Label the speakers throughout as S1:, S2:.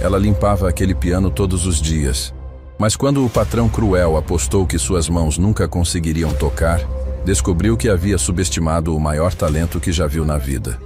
S1: Ela limpava aquele piano todos os dias. Mas quando o patrão cruel apostou que suas mãos nunca conseguiriam tocar, descobriu que havia subestimado o maior talento que já viu na vida.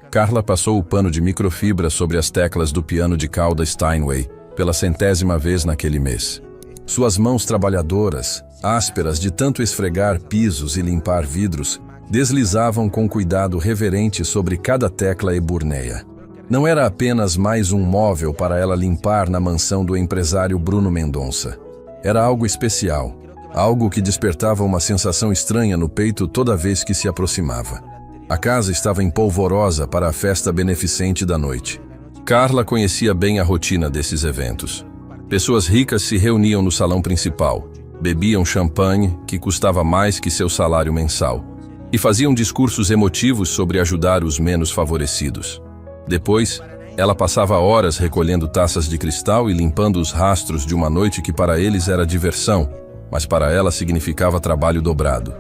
S1: Carla passou o pano de microfibra sobre as teclas do piano de cauda Steinway pela 100ª vez naquele mês. Suas mãos trabalhadoras, ásperas de tanto esfregar pisos e limpar vidros, deslizavam com cuidado reverente sobre cada tecla eburnea. Não era apenas mais um móvel para ela limpar na mansão do empresário Bruno Mendonça. Era algo especial, algo que despertava uma sensação estranha no peito toda vez que se aproximava. A casa estava empolvorosa para a festa beneficente da noite. Carla conhecia bem a rotina desses eventos. Pessoas ricas se reuniam no salão principal, bebiam champanhe, que custava mais que seu salário mensal, e faziam discursos emotivos sobre ajudar os menos favorecidos. Depois, ela passava horas recolhendo taças de cristal e limpando os rastros de uma noite que para eles era diversão, mas para ela significava trabalho dobrado.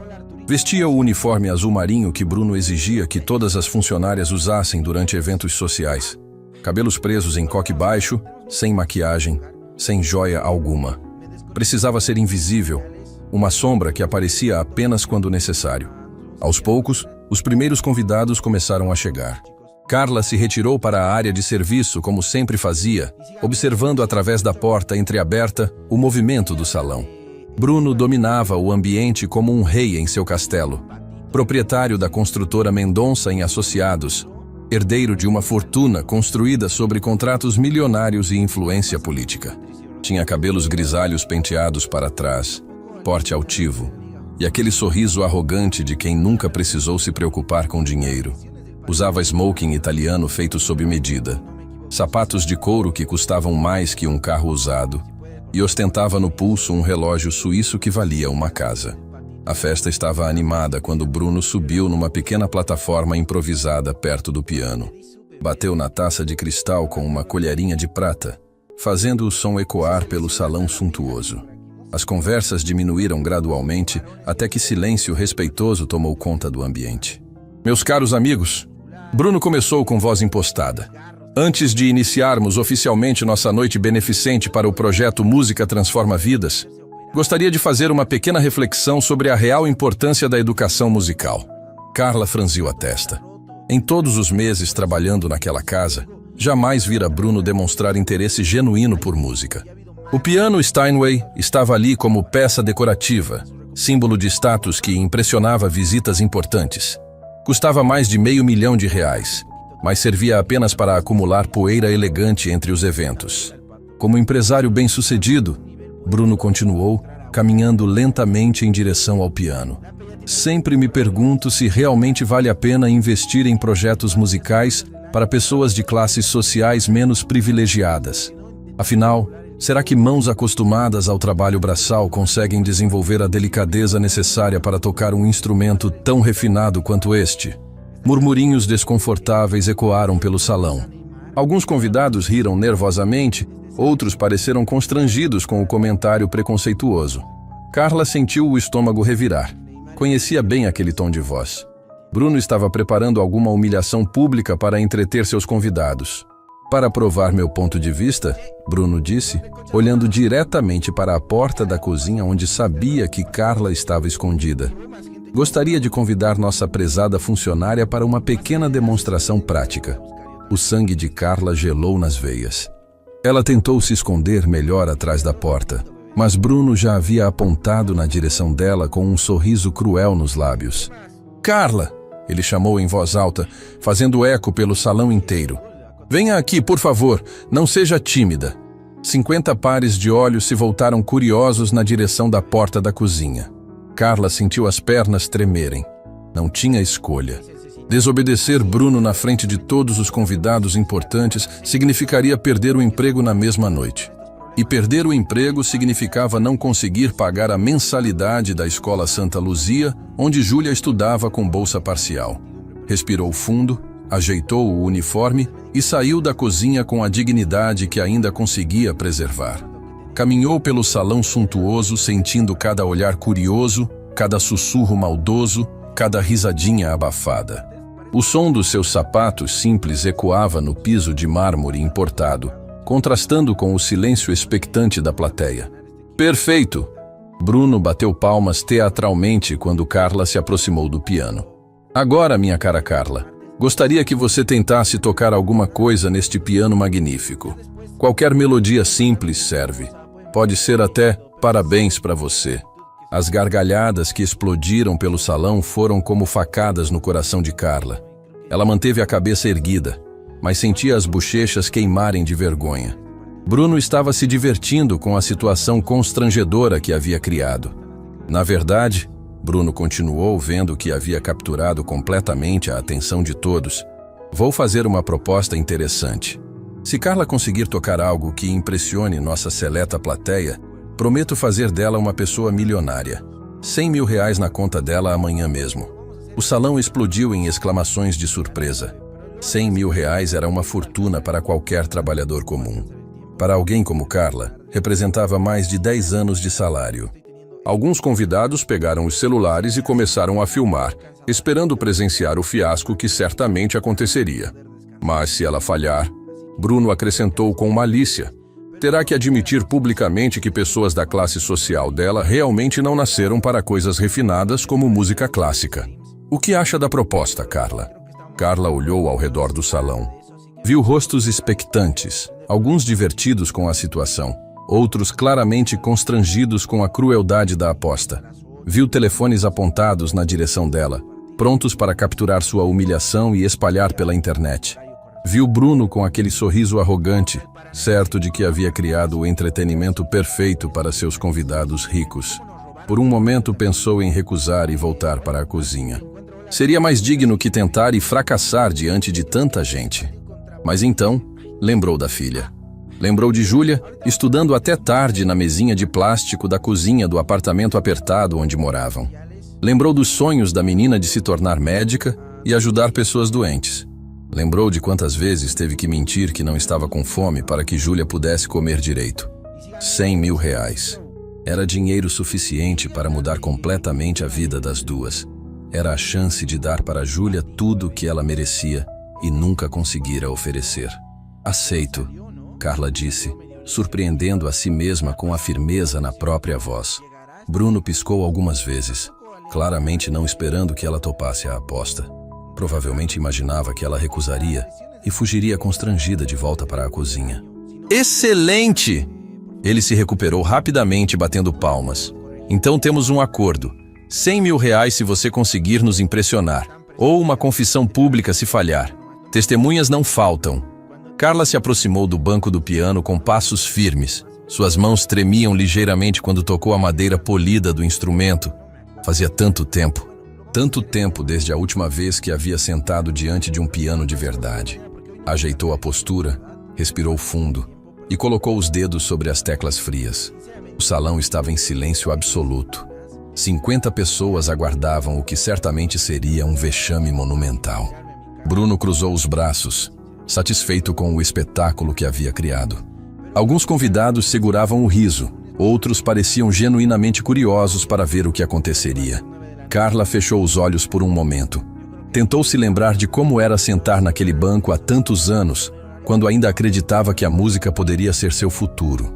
S1: Vestia o uniforme azul marinho que Bruno exigia que todas as funcionárias usassem durante eventos sociais. Cabelos presos em coque baixo, sem maquiagem, sem joia alguma. Precisava ser invisível, uma sombra que aparecia apenas quando necessário. Aos poucos, os primeiros convidados começaram a chegar. Carla se retirou para a área de serviço como sempre fazia, observando através da porta entreaberta o movimento do salão. Bruno dominava o ambiente como um rei em seu castelo. Proprietário da construtora Mendonça em Associados, herdeiro de uma fortuna construída sobre contratos milionários e influência política. Tinha cabelos grisalhos penteados para trás, porte altivo, e aquele sorriso arrogante de quem nunca precisou se preocupar com dinheiro. Usava smoking italiano feito sob medida, sapatos de couro que custavam mais que um carro usado, e ostentava no pulso um relógio suíço que valia uma casa. A festa estava animada quando Bruno subiu numa pequena plataforma improvisada perto do piano. Bateu na taça de cristal com uma colherinha de prata, fazendo o som ecoar pelo salão suntuoso. As conversas diminuíram gradualmente até que silêncio respeitoso tomou conta do ambiente. Meus caros amigos, Bruno começou com voz impostada. Antes de iniciarmos oficialmente nossa noite beneficente para o projeto Música Transforma Vidas, gostaria de fazer uma pequena reflexão sobre a real importância da educação musical. Carla franziu a testa. Em todos os meses trabalhando naquela casa, jamais vira Bruno demonstrar interesse genuíno por música. O piano Steinway estava ali como peça decorativa, símbolo de status que impressionava visitas importantes. Custava mais de R$500 mil, mas servia apenas para acumular poeira elegante entre os eventos. Como empresário bem-sucedido, Bruno continuou, caminhando lentamente em direção ao piano. Sempre me pergunto se realmente vale a pena investir em projetos musicais para pessoas de classes sociais menos privilegiadas. Afinal, será que mãos acostumadas ao trabalho braçal conseguem desenvolver a delicadeza necessária para tocar um instrumento tão refinado quanto este? Murmurinhos desconfortáveis ecoaram pelo salão. Alguns convidados riram nervosamente, outros pareceram constrangidos com o comentário preconceituoso. Carla sentiu o estômago revirar. Conhecia bem aquele tom de voz. Bruno estava preparando alguma humilhação pública para entreter seus convidados. Para provar meu ponto de vista, Bruno disse, olhando diretamente para a porta da cozinha onde sabia que Carla estava escondida. Gostaria de convidar nossa prezada funcionária para uma pequena demonstração prática. O sangue de Carla gelou nas veias. Ela tentou se esconder melhor atrás da porta, mas Bruno já havia apontado na direção dela com um sorriso cruel nos lábios. Carla! Ele chamou em voz alta, fazendo eco pelo salão inteiro. Venha aqui, por favor, não seja tímida. 50 pares de olhos se voltaram curiosos na direção da porta da cozinha. Carla sentiu as pernas tremerem. Não tinha escolha. Desobedecer Bruno na frente de todos os convidados importantes significaria perder o emprego na mesma noite. E perder o emprego significava não conseguir pagar a mensalidade da Escola Santa Luzia, onde Júlia estudava com bolsa parcial. Respirou fundo, ajeitou o uniforme e saiu da cozinha com a dignidade que ainda conseguia preservar. Caminhou pelo salão suntuoso, sentindo cada olhar curioso, cada sussurro maldoso, cada risadinha abafada. O som dos seus sapatos simples ecoava no piso de mármore importado, contrastando com o silêncio expectante da plateia. Perfeito! Bruno bateu palmas teatralmente quando Carla se aproximou do piano. Agora, minha cara Carla, gostaria que você tentasse tocar alguma coisa neste piano magnífico. Qualquer melodia simples serve. Pode ser até parabéns para você. As gargalhadas que explodiram pelo salão foram como facadas no coração de Carla. Ela manteve a cabeça erguida, mas sentia as bochechas queimarem de vergonha. Bruno estava se divertindo com a situação constrangedora que havia criado. Na verdade, Bruno continuou vendo que havia capturado completamente a atenção de todos. Vou fazer uma proposta interessante. Se Carla conseguir tocar algo que impressione nossa seleta plateia, prometo fazer dela uma pessoa milionária. R$100.000 na conta dela amanhã mesmo. O salão explodiu em exclamações de surpresa. R$100.000 era uma fortuna para qualquer trabalhador comum. Para alguém como Carla, representava mais de 10 anos de salário. Alguns convidados pegaram os celulares e começaram a filmar, esperando presenciar o fiasco que certamente aconteceria. Mas se ela falhar, Bruno acrescentou com malícia, terá que admitir publicamente que pessoas da classe social dela realmente não nasceram para coisas refinadas como música clássica. O que acha da proposta, Carla? Carla olhou ao redor do salão. Viu rostos expectantes, alguns divertidos com a situação, outros claramente constrangidos com a crueldade da aposta. Viu telefones apontados na direção dela, prontos para capturar sua humilhação e espalhar pela internet. Viu Bruno com aquele sorriso arrogante, certo de que havia criado o entretenimento perfeito para seus convidados ricos. Por um momento pensou em recusar e voltar para a cozinha. Seria mais digno que tentar e fracassar diante de tanta gente. Mas então, lembrou da filha. Lembrou de Júlia, estudando até tarde na mesinha de plástico da cozinha do apartamento apertado onde moravam. Lembrou dos sonhos da menina de se tornar médica e ajudar pessoas doentes. Lembrou de quantas vezes teve que mentir que não estava com fome para que Júlia pudesse comer direito. R$100.000. Era dinheiro suficiente para mudar completamente a vida das duas. Era a chance de dar para Júlia tudo o que ela merecia e nunca conseguira oferecer. Aceito, Carla disse, surpreendendo a si mesma com a firmeza na própria voz. Bruno piscou algumas vezes, claramente não esperando que ela topasse a aposta. Provavelmente imaginava que ela recusaria e fugiria constrangida de volta para a cozinha. Excelente! Ele se recuperou rapidamente batendo palmas. Então temos um acordo. R$100.000 se você conseguir nos impressionar, ou uma confissão pública se falhar. Testemunhas não faltam. Carla se aproximou do banco do piano com passos firmes. Suas mãos tremiam ligeiramente quando tocou a madeira polida do instrumento. Fazia tanto tempo desde a última vez que havia sentado diante de um piano de verdade. Ajeitou a postura, respirou fundo e colocou os dedos sobre as teclas frias. O salão estava em silêncio absoluto. 50 pessoas aguardavam o que certamente seria um vexame monumental. Bruno cruzou os braços, satisfeito com o espetáculo que havia criado. Alguns convidados seguravam o riso, outros pareciam genuinamente curiosos para ver o que aconteceria. Carla fechou os olhos por um momento. Tentou se lembrar de como era sentar naquele banco há tantos anos, quando ainda acreditava que a música poderia ser seu futuro.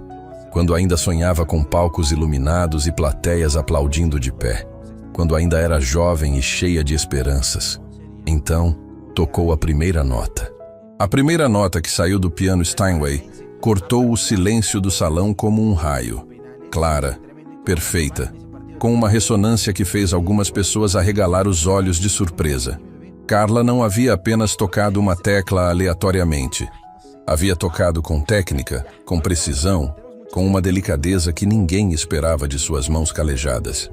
S1: Quando ainda sonhava com palcos iluminados e plateias aplaudindo de pé. Quando ainda era jovem e cheia de esperanças. Então, tocou a primeira nota. A primeira nota que saiu do piano Steinway cortou o silêncio do salão como um raio. Clara, perfeita, com uma ressonância que fez algumas pessoas arregalar os olhos de surpresa. Carla não havia apenas tocado uma tecla aleatoriamente. Havia tocado com técnica, com precisão, com uma delicadeza que ninguém esperava de suas mãos calejadas.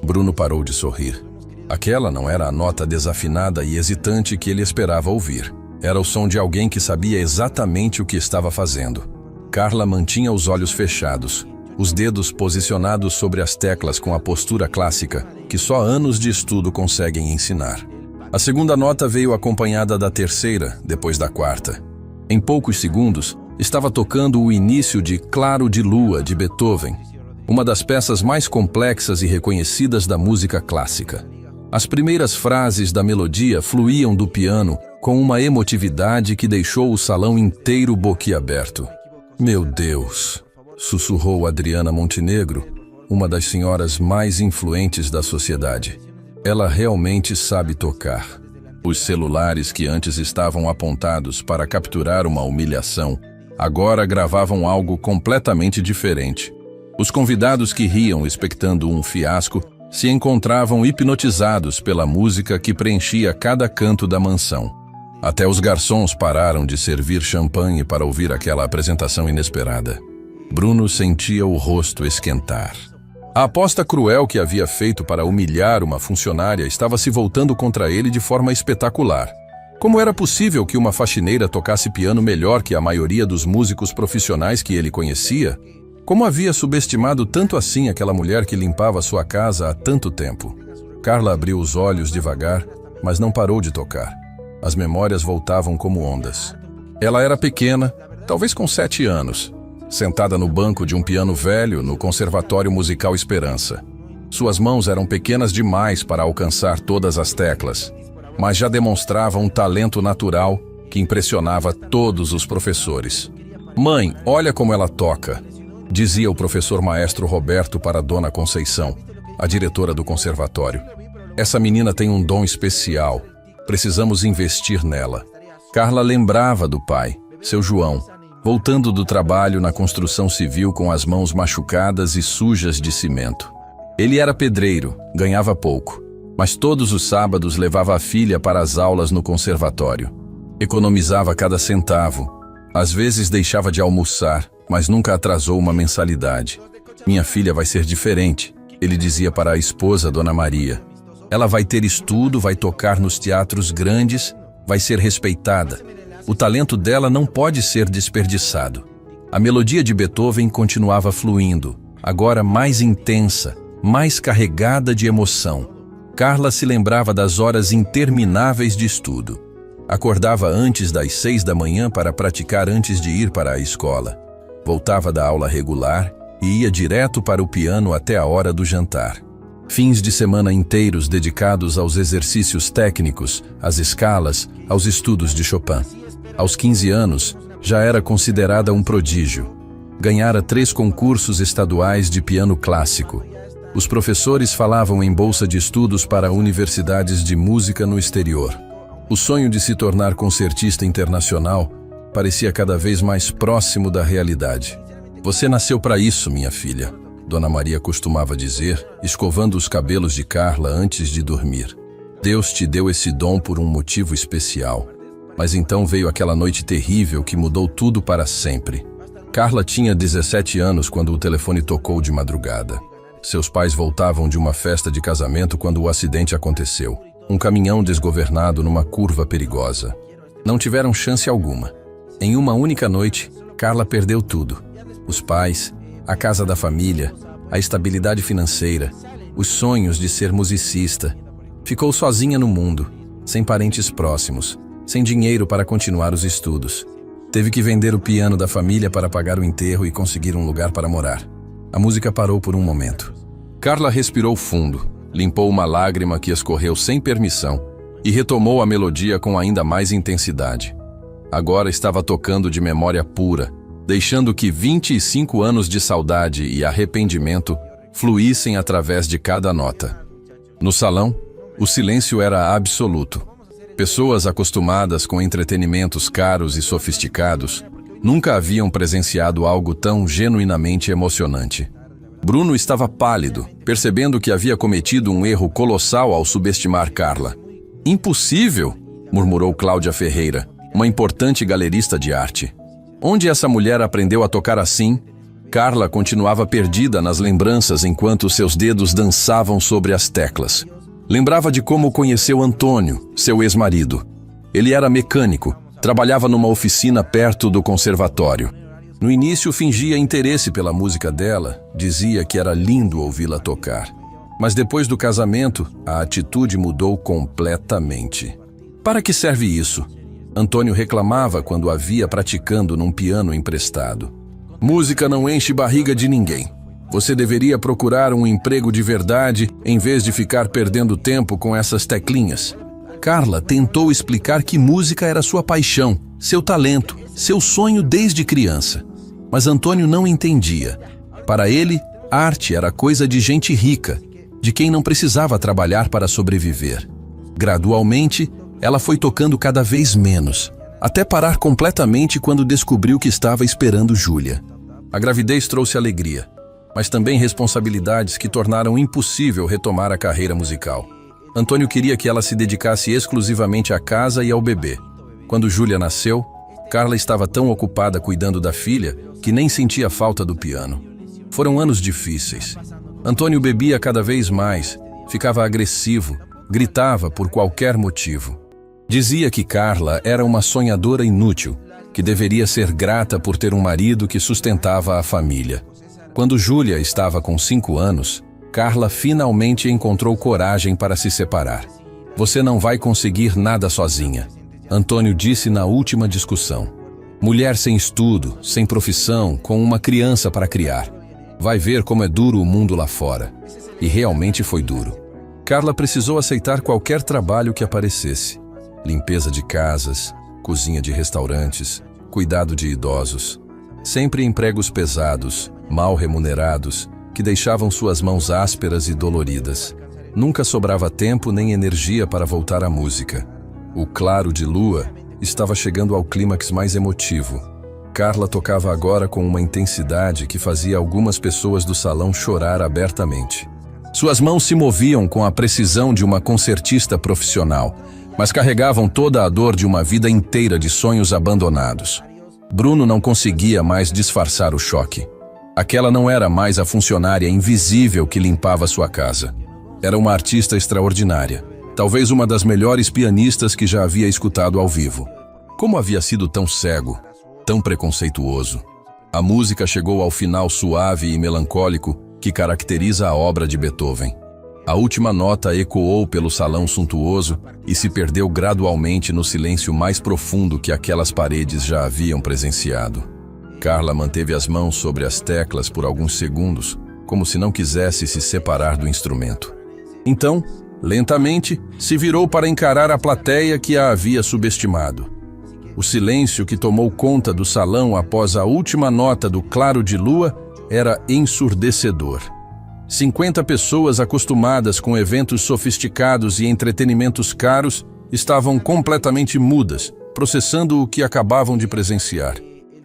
S1: Bruno parou de sorrir. Aquela não era a nota desafinada e hesitante que ele esperava ouvir. Era o som de alguém que sabia exatamente o que estava fazendo. Carla mantinha os olhos fechados, os dedos posicionados sobre as teclas com a postura clássica que só anos de estudo conseguem ensinar. A segunda nota veio acompanhada da terceira, depois da quarta. Em poucos segundos, estava tocando o início de Claro de Lua, de Beethoven, uma das peças mais complexas e reconhecidas da música clássica. As primeiras frases da melodia fluíam do piano com uma emotividade que deixou o salão inteiro boquiaberto. Meu Deus, sussurrou Adriana Montenegro, uma das senhoras mais influentes da sociedade. Ela realmente sabe tocar. Os celulares que antes estavam apontados para capturar uma humilhação, agora gravavam algo completamente diferente. Os convidados que riam expectando um fiasco se encontravam hipnotizados pela música que preenchia cada canto da mansão. Até os garçons pararam de servir champanhe para ouvir aquela apresentação inesperada. Bruno sentia o rosto esquentar. A aposta cruel que havia feito para humilhar uma funcionária estava se voltando contra ele de forma espetacular. Como era possível que uma faxineira tocasse piano melhor que a maioria dos músicos profissionais que ele conhecia? Como havia subestimado tanto assim aquela mulher que limpava sua casa há tanto tempo? Carla abriu os olhos devagar, mas não parou de tocar. As memórias voltavam como ondas. Ela era pequena, talvez com 7 anos, sentada no banco de um piano velho no Conservatório Musical Esperança. Suas mãos eram pequenas demais para alcançar todas as teclas, mas já demonstrava um talento natural que impressionava todos os professores. "Mãe, olha como ela toca", dizia o professor maestro Roberto para Dona Conceição, a diretora do conservatório. "Essa menina tem um dom especial. Precisamos investir nela." Carla lembrava do pai, seu João, voltando do trabalho na construção civil com as mãos machucadas e sujas de cimento. Ele era pedreiro, ganhava pouco, mas todos os sábados levava a filha para as aulas no conservatório. Economizava cada centavo. Às vezes deixava de almoçar, mas nunca atrasou uma mensalidade. "Minha filha vai ser diferente", ele dizia para a esposa, Dona Maria. "Ela vai ter estudo, vai tocar nos teatros grandes, vai ser respeitada. O talento dela não pode ser desperdiçado." A melodia de Beethoven continuava fluindo, agora mais intensa, mais carregada de emoção. Carla se lembrava das horas intermináveis de estudo. Acordava antes das 6 da manhã para praticar antes de ir para a escola. Voltava da aula regular e ia direto para o piano até a hora do jantar. Fins de semana inteiros dedicados aos exercícios técnicos, às escalas, aos estudos de Chopin. Aos 15 anos, já era considerada um prodígio. Ganhara 3 concursos estaduais de piano clássico. Os professores falavam em bolsa de estudos para universidades de música no exterior. O sonho de se tornar concertista internacional parecia cada vez mais próximo da realidade. "Você nasceu para isso, minha filha", Dona Maria costumava dizer, escovando os cabelos de Carla antes de dormir. "Deus te deu esse dom por um motivo especial." Mas então veio aquela noite terrível que mudou tudo para sempre. Carla tinha 17 anos quando o telefone tocou de madrugada. Seus pais voltavam de uma festa de casamento quando o acidente aconteceu. Um caminhão desgovernado numa curva perigosa. Não tiveram chance alguma. Em uma única noite, Carla perdeu tudo. Os pais, a casa da família, a estabilidade financeira, os sonhos de ser musicista. Ficou sozinha no mundo, sem parentes próximos, sem dinheiro para continuar os estudos. Teve que vender o piano da família para pagar o enterro e conseguir um lugar para morar. A música parou por um momento. Carla respirou fundo, limpou uma lágrima que escorreu sem permissão e retomou a melodia com ainda mais intensidade. Agora estava tocando de memória pura, deixando que 25 anos de saudade e arrependimento fluíssem através de cada nota. No salão, o silêncio era absoluto. Pessoas acostumadas com entretenimentos caros e sofisticados nunca haviam presenciado algo tão genuinamente emocionante. Bruno estava pálido, percebendo que havia cometido um erro colossal ao subestimar Carla. "Impossível", murmurou Cláudia Ferreira, uma importante galerista de arte. "Onde essa mulher aprendeu a tocar assim?" Carla continuava perdida nas lembranças enquanto seus dedos dançavam sobre as teclas. Lembrava de como conheceu Antônio, seu ex-marido. Ele era mecânico, trabalhava numa oficina perto do conservatório. No início fingia interesse pela música dela, dizia que era lindo ouvi-la tocar. Mas depois do casamento, a atitude mudou completamente. "Para que serve isso?" Antônio reclamava quando a via praticando num piano emprestado. "Música não enche barriga de ninguém. Você deveria procurar um emprego de verdade em vez de ficar perdendo tempo com essas teclinhas." Carla tentou explicar que música era sua paixão, seu talento, seu sonho desde criança. Mas Antônio não entendia. Para ele, arte era coisa de gente rica, de quem não precisava trabalhar para sobreviver. Gradualmente, ela foi tocando cada vez menos, até parar completamente quando descobriu que estava esperando Júlia. A gravidez trouxe alegria, mas também responsabilidades que tornaram impossível retomar a carreira musical. Antônio queria que ela se dedicasse exclusivamente à casa e ao bebê. Quando Júlia nasceu, Carla estava tão ocupada cuidando da filha que nem sentia falta do piano. Foram anos difíceis. Antônio bebia cada vez mais, ficava agressivo, gritava por qualquer motivo. Dizia que Carla era uma sonhadora inútil, que deveria ser grata por ter um marido que sustentava a família. Quando Júlia estava com 5 anos, Carla finalmente encontrou coragem para se separar. "Você não vai conseguir nada sozinha", Antônio disse na última discussão. "Mulher sem estudo, sem profissão, com uma criança para criar. Vai ver como é duro o mundo lá fora." E realmente foi duro. Carla precisou aceitar qualquer trabalho que aparecesse. Limpeza de casas, cozinha de restaurantes, cuidado de idosos. Sempre empregos pesados, mal remunerados, que deixavam suas mãos ásperas e doloridas. Nunca sobrava tempo nem energia para voltar à música. O Claro de Lua estava chegando ao clímax mais emotivo. Carla tocava agora com uma intensidade que fazia algumas pessoas do salão chorar abertamente. Suas mãos se moviam com a precisão de uma concertista profissional, mas carregavam toda a dor de uma vida inteira de sonhos abandonados. Bruno não conseguia mais disfarçar o choque. Aquela não era mais a funcionária invisível que limpava sua casa. Era uma artista extraordinária, talvez uma das melhores pianistas que já havia escutado ao vivo. Como havia sido tão cego, tão preconceituoso? A música chegou ao final suave e melancólico que caracteriza a obra de Beethoven. A última nota ecoou pelo salão suntuoso e se perdeu gradualmente no silêncio mais profundo que aquelas paredes já haviam presenciado. Carla manteve as mãos sobre as teclas por alguns segundos, como se não quisesse se separar do instrumento. Então, lentamente, se virou para encarar a plateia que a havia subestimado. O silêncio que tomou conta do salão após a última nota do Claro de Lua era ensurdecedor. 50 pessoas acostumadas com eventos sofisticados e entretenimentos caros estavam completamente mudas, processando o que acabavam de presenciar.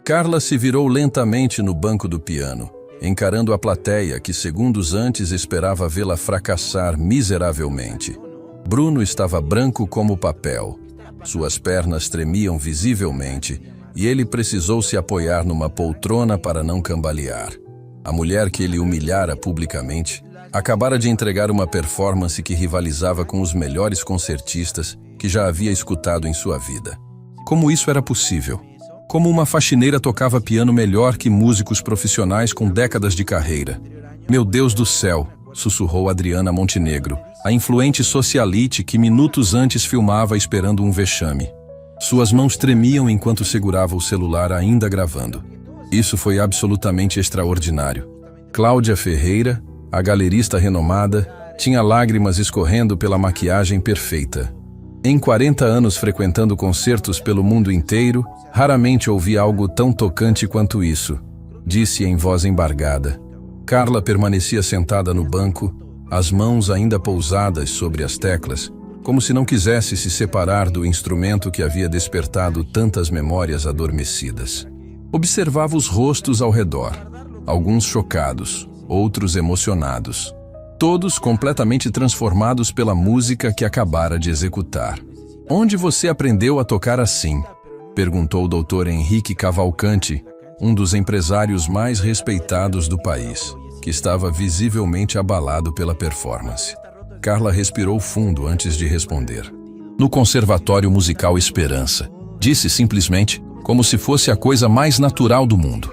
S1: Carla se virou lentamente no banco do piano, encarando a plateia que segundos antes esperava vê-la fracassar miseravelmente. Bruno estava branco como papel. Suas pernas tremiam visivelmente e ele precisou se apoiar numa poltrona para não cambalear. A mulher que ele humilhara publicamente acabara de entregar uma performance que rivalizava com os melhores concertistas que já havia escutado em sua vida. Como isso era possível? Como uma faxineira tocava piano melhor que músicos profissionais com décadas de carreira? "Meu Deus do céu", sussurrou Adriana Montenegro, a influente socialite que minutos antes filmava esperando um vexame. Suas mãos tremiam enquanto segurava o celular ainda gravando. Isso foi absolutamente extraordinário. Cláudia Ferreira, a galerista renomada, tinha lágrimas escorrendo pela maquiagem perfeita. Em 40 anos frequentando concertos pelo mundo inteiro, raramente ouvi algo tão tocante quanto isso, disse em voz embargada. Carla permanecia sentada no banco, as mãos ainda pousadas sobre as teclas, como se não quisesse se separar do instrumento que havia despertado tantas memórias adormecidas. Observava os rostos ao redor, alguns chocados, outros emocionados, todos completamente transformados pela música que acabara de executar. "Onde você aprendeu a tocar assim?", perguntou o Dr. Henrique Cavalcanti, um dos empresários mais respeitados do país, que estava visivelmente abalado pela performance. Carla respirou fundo antes de responder. "No Conservatório Musical Esperança", disse simplesmente, como se fosse a coisa mais natural do mundo.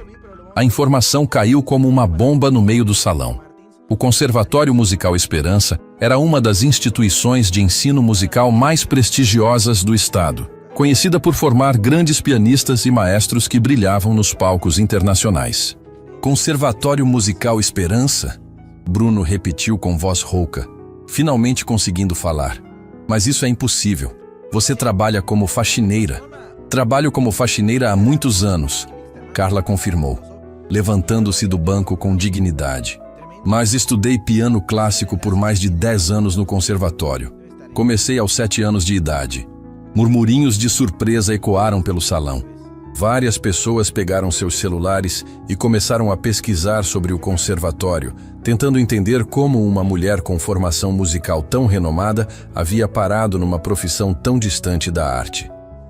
S1: A informação caiu como uma bomba no meio do salão. O Conservatório Musical Esperança era uma das instituições de ensino musical mais prestigiosas do estado, conhecida por formar grandes pianistas e maestros que brilhavam nos palcos internacionais. "Conservatório Musical Esperança?", Bruno repetiu com voz rouca, finalmente conseguindo falar. "Mas isso é impossível. Você trabalha como faxineira." "Trabalho como faxineira há muitos anos", Carla confirmou. levantando-se do banco com dignidade. Mas estudei piano clássico por mais de 10 anos no conservatório. Comecei aos 7 anos de idade. Murmurinhos de surpresa ecoaram pelo salão. Várias pessoas pegaram seus celulares e começaram a pesquisar sobre o conservatório, tentando entender como uma mulher com formação musical tão renomada havia parado numa profissão tão distante da arte.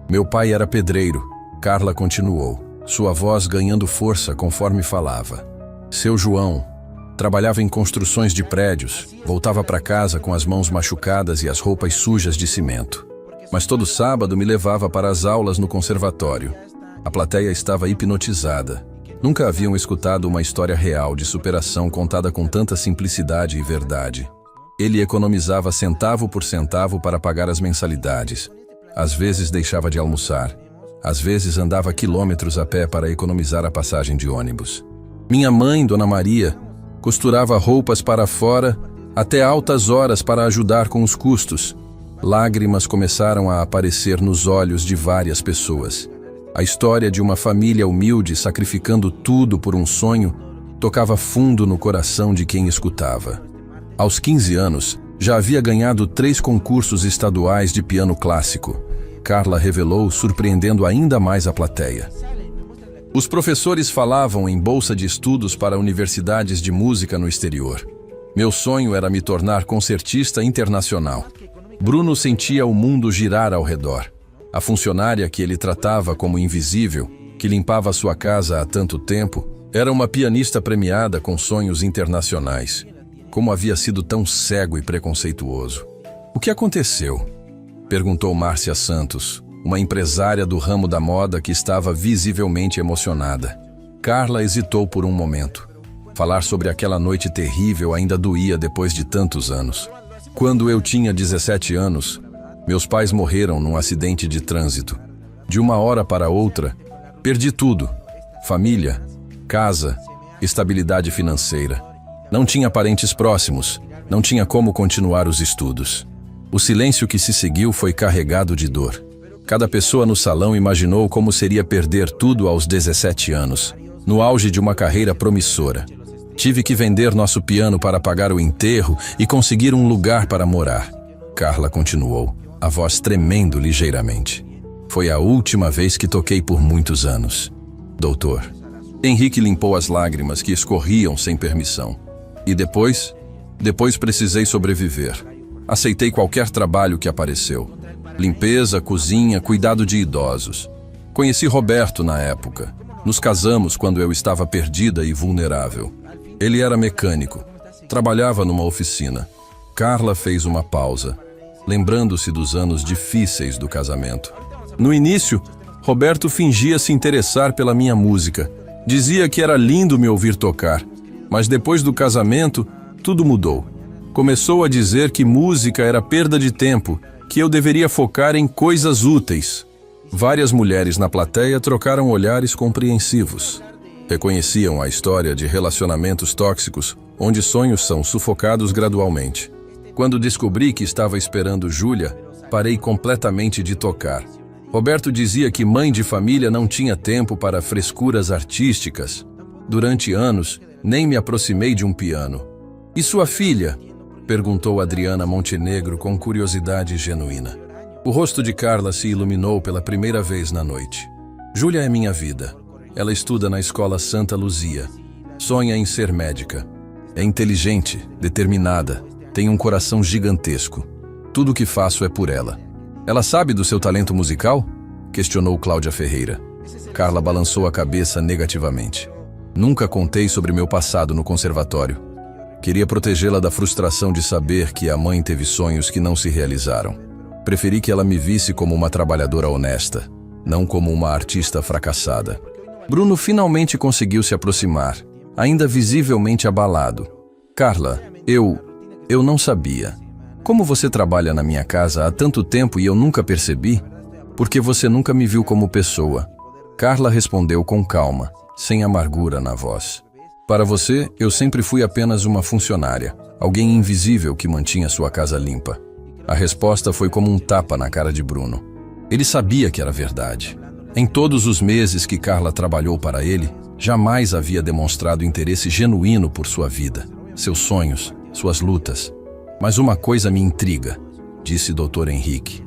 S1: Meu pai era pedreiro, Carla continuou, sua voz ganhando força conforme falava. Seu João trabalhava em construções de prédios, voltava para casa com as mãos machucadas e as roupas sujas de cimento. Mas todo sábado me levava para as aulas no conservatório. A plateia estava hipnotizada. Nunca haviam escutado uma história real de superação contada com tanta simplicidade e verdade. Ele economizava centavo por centavo para pagar as mensalidades. Às vezes deixava de almoçar. Às vezes andava quilômetros a pé para economizar a passagem de ônibus. Minha mãe, Dona Maria, costurava roupas para fora até altas horas para ajudar com os custos. Lágrimas começaram a aparecer nos olhos de várias pessoas. A história de uma família humilde sacrificando tudo por um sonho tocava fundo no coração de quem escutava. Aos 15 anos, já havia ganhado 3 concursos estaduais de piano clássico. Carla revelou, surpreendendo ainda mais a plateia. Os professores falavam em bolsa de estudos para universidades de música no exterior. Meu sonho era me tornar concertista internacional. Bruno sentia o mundo girar ao redor. A funcionária que ele tratava como invisível, que limpava sua casa há tanto tempo, era uma pianista premiada com sonhos internacionais. Como havia sido tão cego e preconceituoso? O que aconteceu? Perguntou Márcia Santos, uma empresária do ramo da moda que estava visivelmente emocionada. Carla hesitou por um momento. Falar sobre aquela noite terrível ainda doía depois de tantos anos. Quando eu tinha 17 anos, meus pais morreram num acidente de trânsito. De uma hora para outra, perdi tudo. Família, casa, estabilidade financeira. Não tinha parentes próximos, não tinha como continuar os estudos. O silêncio que se seguiu foi carregado de dor. Cada pessoa no salão imaginou como seria perder tudo aos 17 anos, no auge de uma carreira promissora. Tive que vender nosso piano para pagar o enterro e conseguir um lugar para morar. Carla continuou, a voz tremendo ligeiramente. Foi a última vez que toquei por muitos anos. Doutor. Henrique limpou as lágrimas que escorriam sem permissão. E depois precisei sobreviver. Aceitei qualquer trabalho que apareceu. Limpeza, cozinha, cuidado de idosos. Conheci Roberto na época. Nos casamos quando eu estava perdida e vulnerável. Ele era mecânico. Trabalhava numa oficina. Carla fez uma pausa, lembrando-se dos anos difíceis do casamento. No início, Roberto fingia se interessar pela minha música. Dizia que era lindo me ouvir tocar. Mas depois do casamento, tudo mudou. Começou a dizer que música era perda de tempo, que eu deveria focar em coisas úteis. Várias mulheres na plateia trocaram olhares compreensivos. Reconheciam a história de relacionamentos tóxicos, onde sonhos são sufocados gradualmente. Quando descobri que estava esperando Júlia, parei completamente de tocar. Roberto dizia que mãe de família não tinha tempo para frescuras artísticas. Durante anos, nem me aproximei de um piano. E sua filha? Perguntou Adriana Montenegro com curiosidade genuína. O rosto de Carla se iluminou pela primeira vez na noite. Júlia é minha vida. Ela estuda na escola Santa Luzia. Sonha em ser médica. É inteligente, determinada, tem um coração gigantesco. Tudo o que faço é por ela. Ela sabe do seu talento musical? Questionou Cláudia Ferreira. Carla balançou a cabeça negativamente. Nunca contei sobre meu passado no conservatório. Queria protegê-la da frustração de saber que a mãe teve sonhos que não se realizaram. Preferi que ela me visse como uma trabalhadora honesta, não como uma artista fracassada. Bruno finalmente conseguiu se aproximar, ainda visivelmente abalado. Carla, eu não sabia. Como você trabalha na minha casa há tanto tempo e eu nunca percebi? Porque você nunca me viu como pessoa. Carla respondeu com calma, sem amargura na voz. Para você, eu sempre fui apenas uma funcionária, alguém invisível que mantinha sua casa limpa. A resposta foi como um tapa na cara de Bruno. Ele sabia que era verdade. Em todos os meses que Carla trabalhou para ele, jamais havia demonstrado interesse genuíno por sua vida, seus sonhos, suas lutas. Mas uma coisa me intriga, disse Dr. Henrique.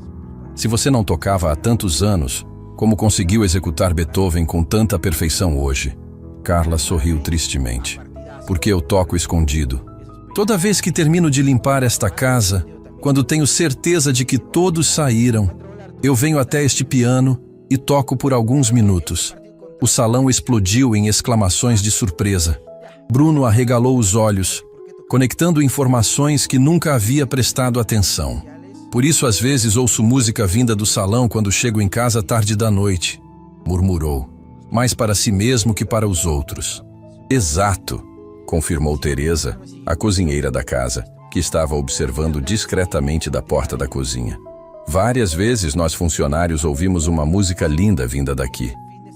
S1: Se você não tocava há tantos anos, como conseguiu executar Beethoven com tanta perfeição hoje? Carla sorriu tristemente. Porque eu toco escondido. Toda vez que termino de limpar esta casa, quando tenho certeza de que todos saíram, eu venho até este piano e toco por alguns minutos. O salão explodiu em exclamações de surpresa. Bruno arregalou os olhos, conectando informações que nunca havia prestado atenção. Por isso, às vezes, ouço música vinda do salão quando chego em casa tarde da noite, murmurou, mais para si mesmo que para os outros. Exato, confirmou Teresa, a cozinheira da casa, que estava observando discretamente da porta da cozinha. Várias vezes nós funcionários ouvimos uma música linda vinda daqui.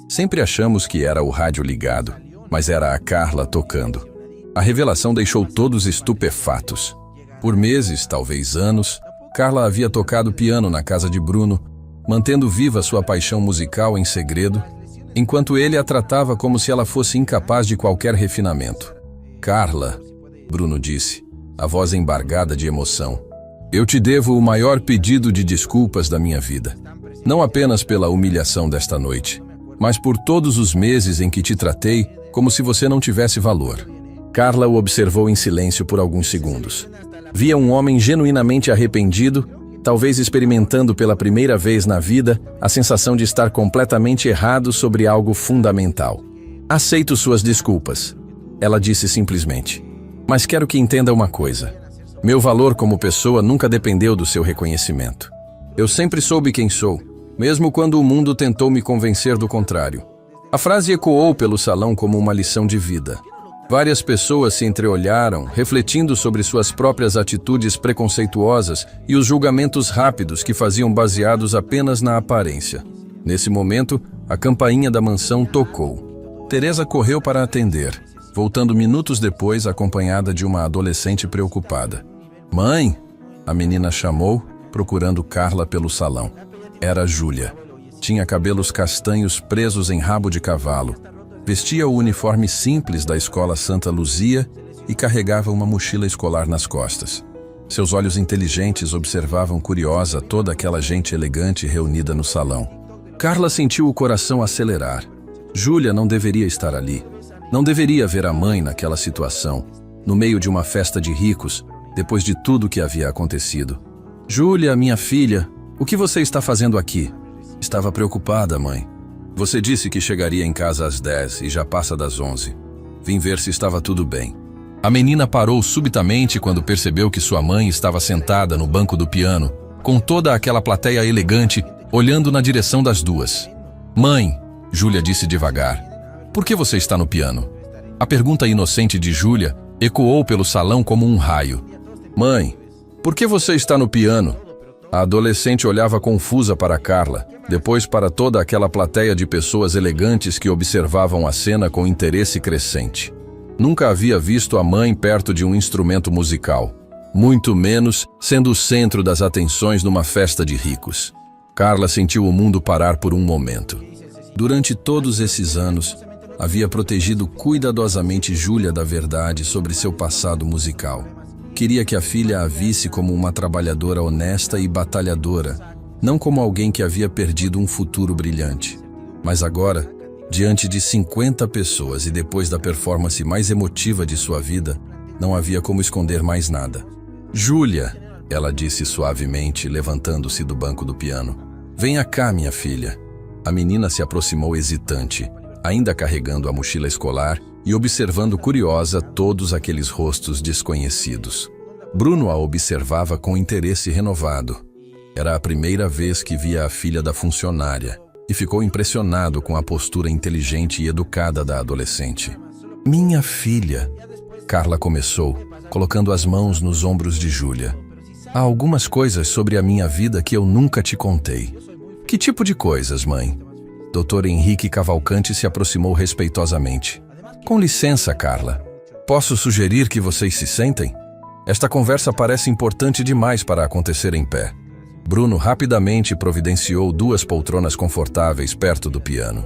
S1: Sempre achamos que era o rádio ligado, mas era a Carla tocando. A revelação deixou todos estupefatos. Por meses, talvez anos, Carla havia tocado piano na casa de Bruno, mantendo viva sua paixão musical em segredo, enquanto ele a tratava como se ela fosse incapaz de qualquer refinamento. Carla, Bruno disse, a voz embargada de emoção, eu te devo o maior pedido de desculpas da minha vida. Não apenas pela humilhação desta noite, mas por todos os meses em que te tratei como se você não tivesse valor. Carla o observou em silêncio por alguns segundos. Via um homem genuinamente arrependido, talvez experimentando pela primeira vez na vida a sensação de estar completamente errado sobre algo fundamental. Aceito suas desculpas, ela disse simplesmente. Mas quero que entenda uma coisa. Meu valor como pessoa nunca dependeu do seu reconhecimento. Eu sempre soube quem sou, mesmo quando o mundo tentou me convencer do contrário. A frase ecoou pelo salão como uma lição de vida. Várias pessoas se entreolharam, refletindo sobre suas próprias atitudes preconceituosas e os julgamentos rápidos que faziam baseados apenas na aparência. Nesse momento, a campainha da mansão tocou. Teresa correu para atender, voltando minutos depois acompanhada de uma adolescente preocupada. Mãe! A menina chamou, procurando Carla pelo salão. Era Júlia. Tinha cabelos castanhos presos em rabo de cavalo. Vestia o uniforme simples da escola Santa Luzia e carregava uma mochila escolar nas costas. Seus olhos inteligentes observavam curiosa toda aquela gente elegante reunida no salão. Carla sentiu o coração acelerar. Júlia não deveria estar ali. Não deveria ver a mãe naquela situação, no meio de uma festa de ricos, depois de tudo que havia acontecido. Júlia, minha filha, o que você está fazendo aqui? Estava preocupada, mãe. Você disse que chegaria em casa às 10 e já passa das 11. Vim ver se estava tudo bem. A menina parou subitamente quando percebeu que sua mãe estava sentada no banco do piano, com toda aquela plateia elegante, olhando na direção das duas. Mãe, Júlia disse devagar, por que você está no piano? A pergunta inocente de Júlia ecoou pelo salão como um raio. Mãe, por que você está no piano? A adolescente olhava confusa para Carla, depois para toda aquela plateia de pessoas elegantes que observavam a cena com interesse crescente. Nunca havia visto a mãe perto de um instrumento musical, muito menos sendo o centro das atenções numa festa de ricos. Carla sentiu o mundo parar por um momento. Durante todos esses anos, havia protegido cuidadosamente Júlia da verdade sobre seu passado musical. Queria que a filha a visse como uma trabalhadora honesta e batalhadora, não como alguém que havia perdido um futuro brilhante. Mas agora, diante de 50 pessoas e depois da performance mais emotiva de sua vida, não havia como esconder mais nada. Júlia, ela disse suavemente, levantando-se do banco do piano. Venha cá, minha filha. A menina se aproximou hesitante, ainda carregando a mochila escolar e observando curiosa todos aqueles rostos desconhecidos. Bruno a observava com interesse renovado. Era a primeira vez que via a filha da funcionária e ficou impressionado com a postura inteligente e educada da adolescente. Minha filha, Carla começou, colocando as mãos nos ombros de Júlia. Há algumas coisas sobre a minha vida que eu nunca te contei. Que tipo de coisas, mãe? Dr. Henrique Cavalcante se aproximou respeitosamente. Com licença, Carla. Posso sugerir que vocês se sentem? Esta conversa parece importante demais para acontecer em pé. Bruno rapidamente providenciou 2 poltronas confortáveis perto do piano.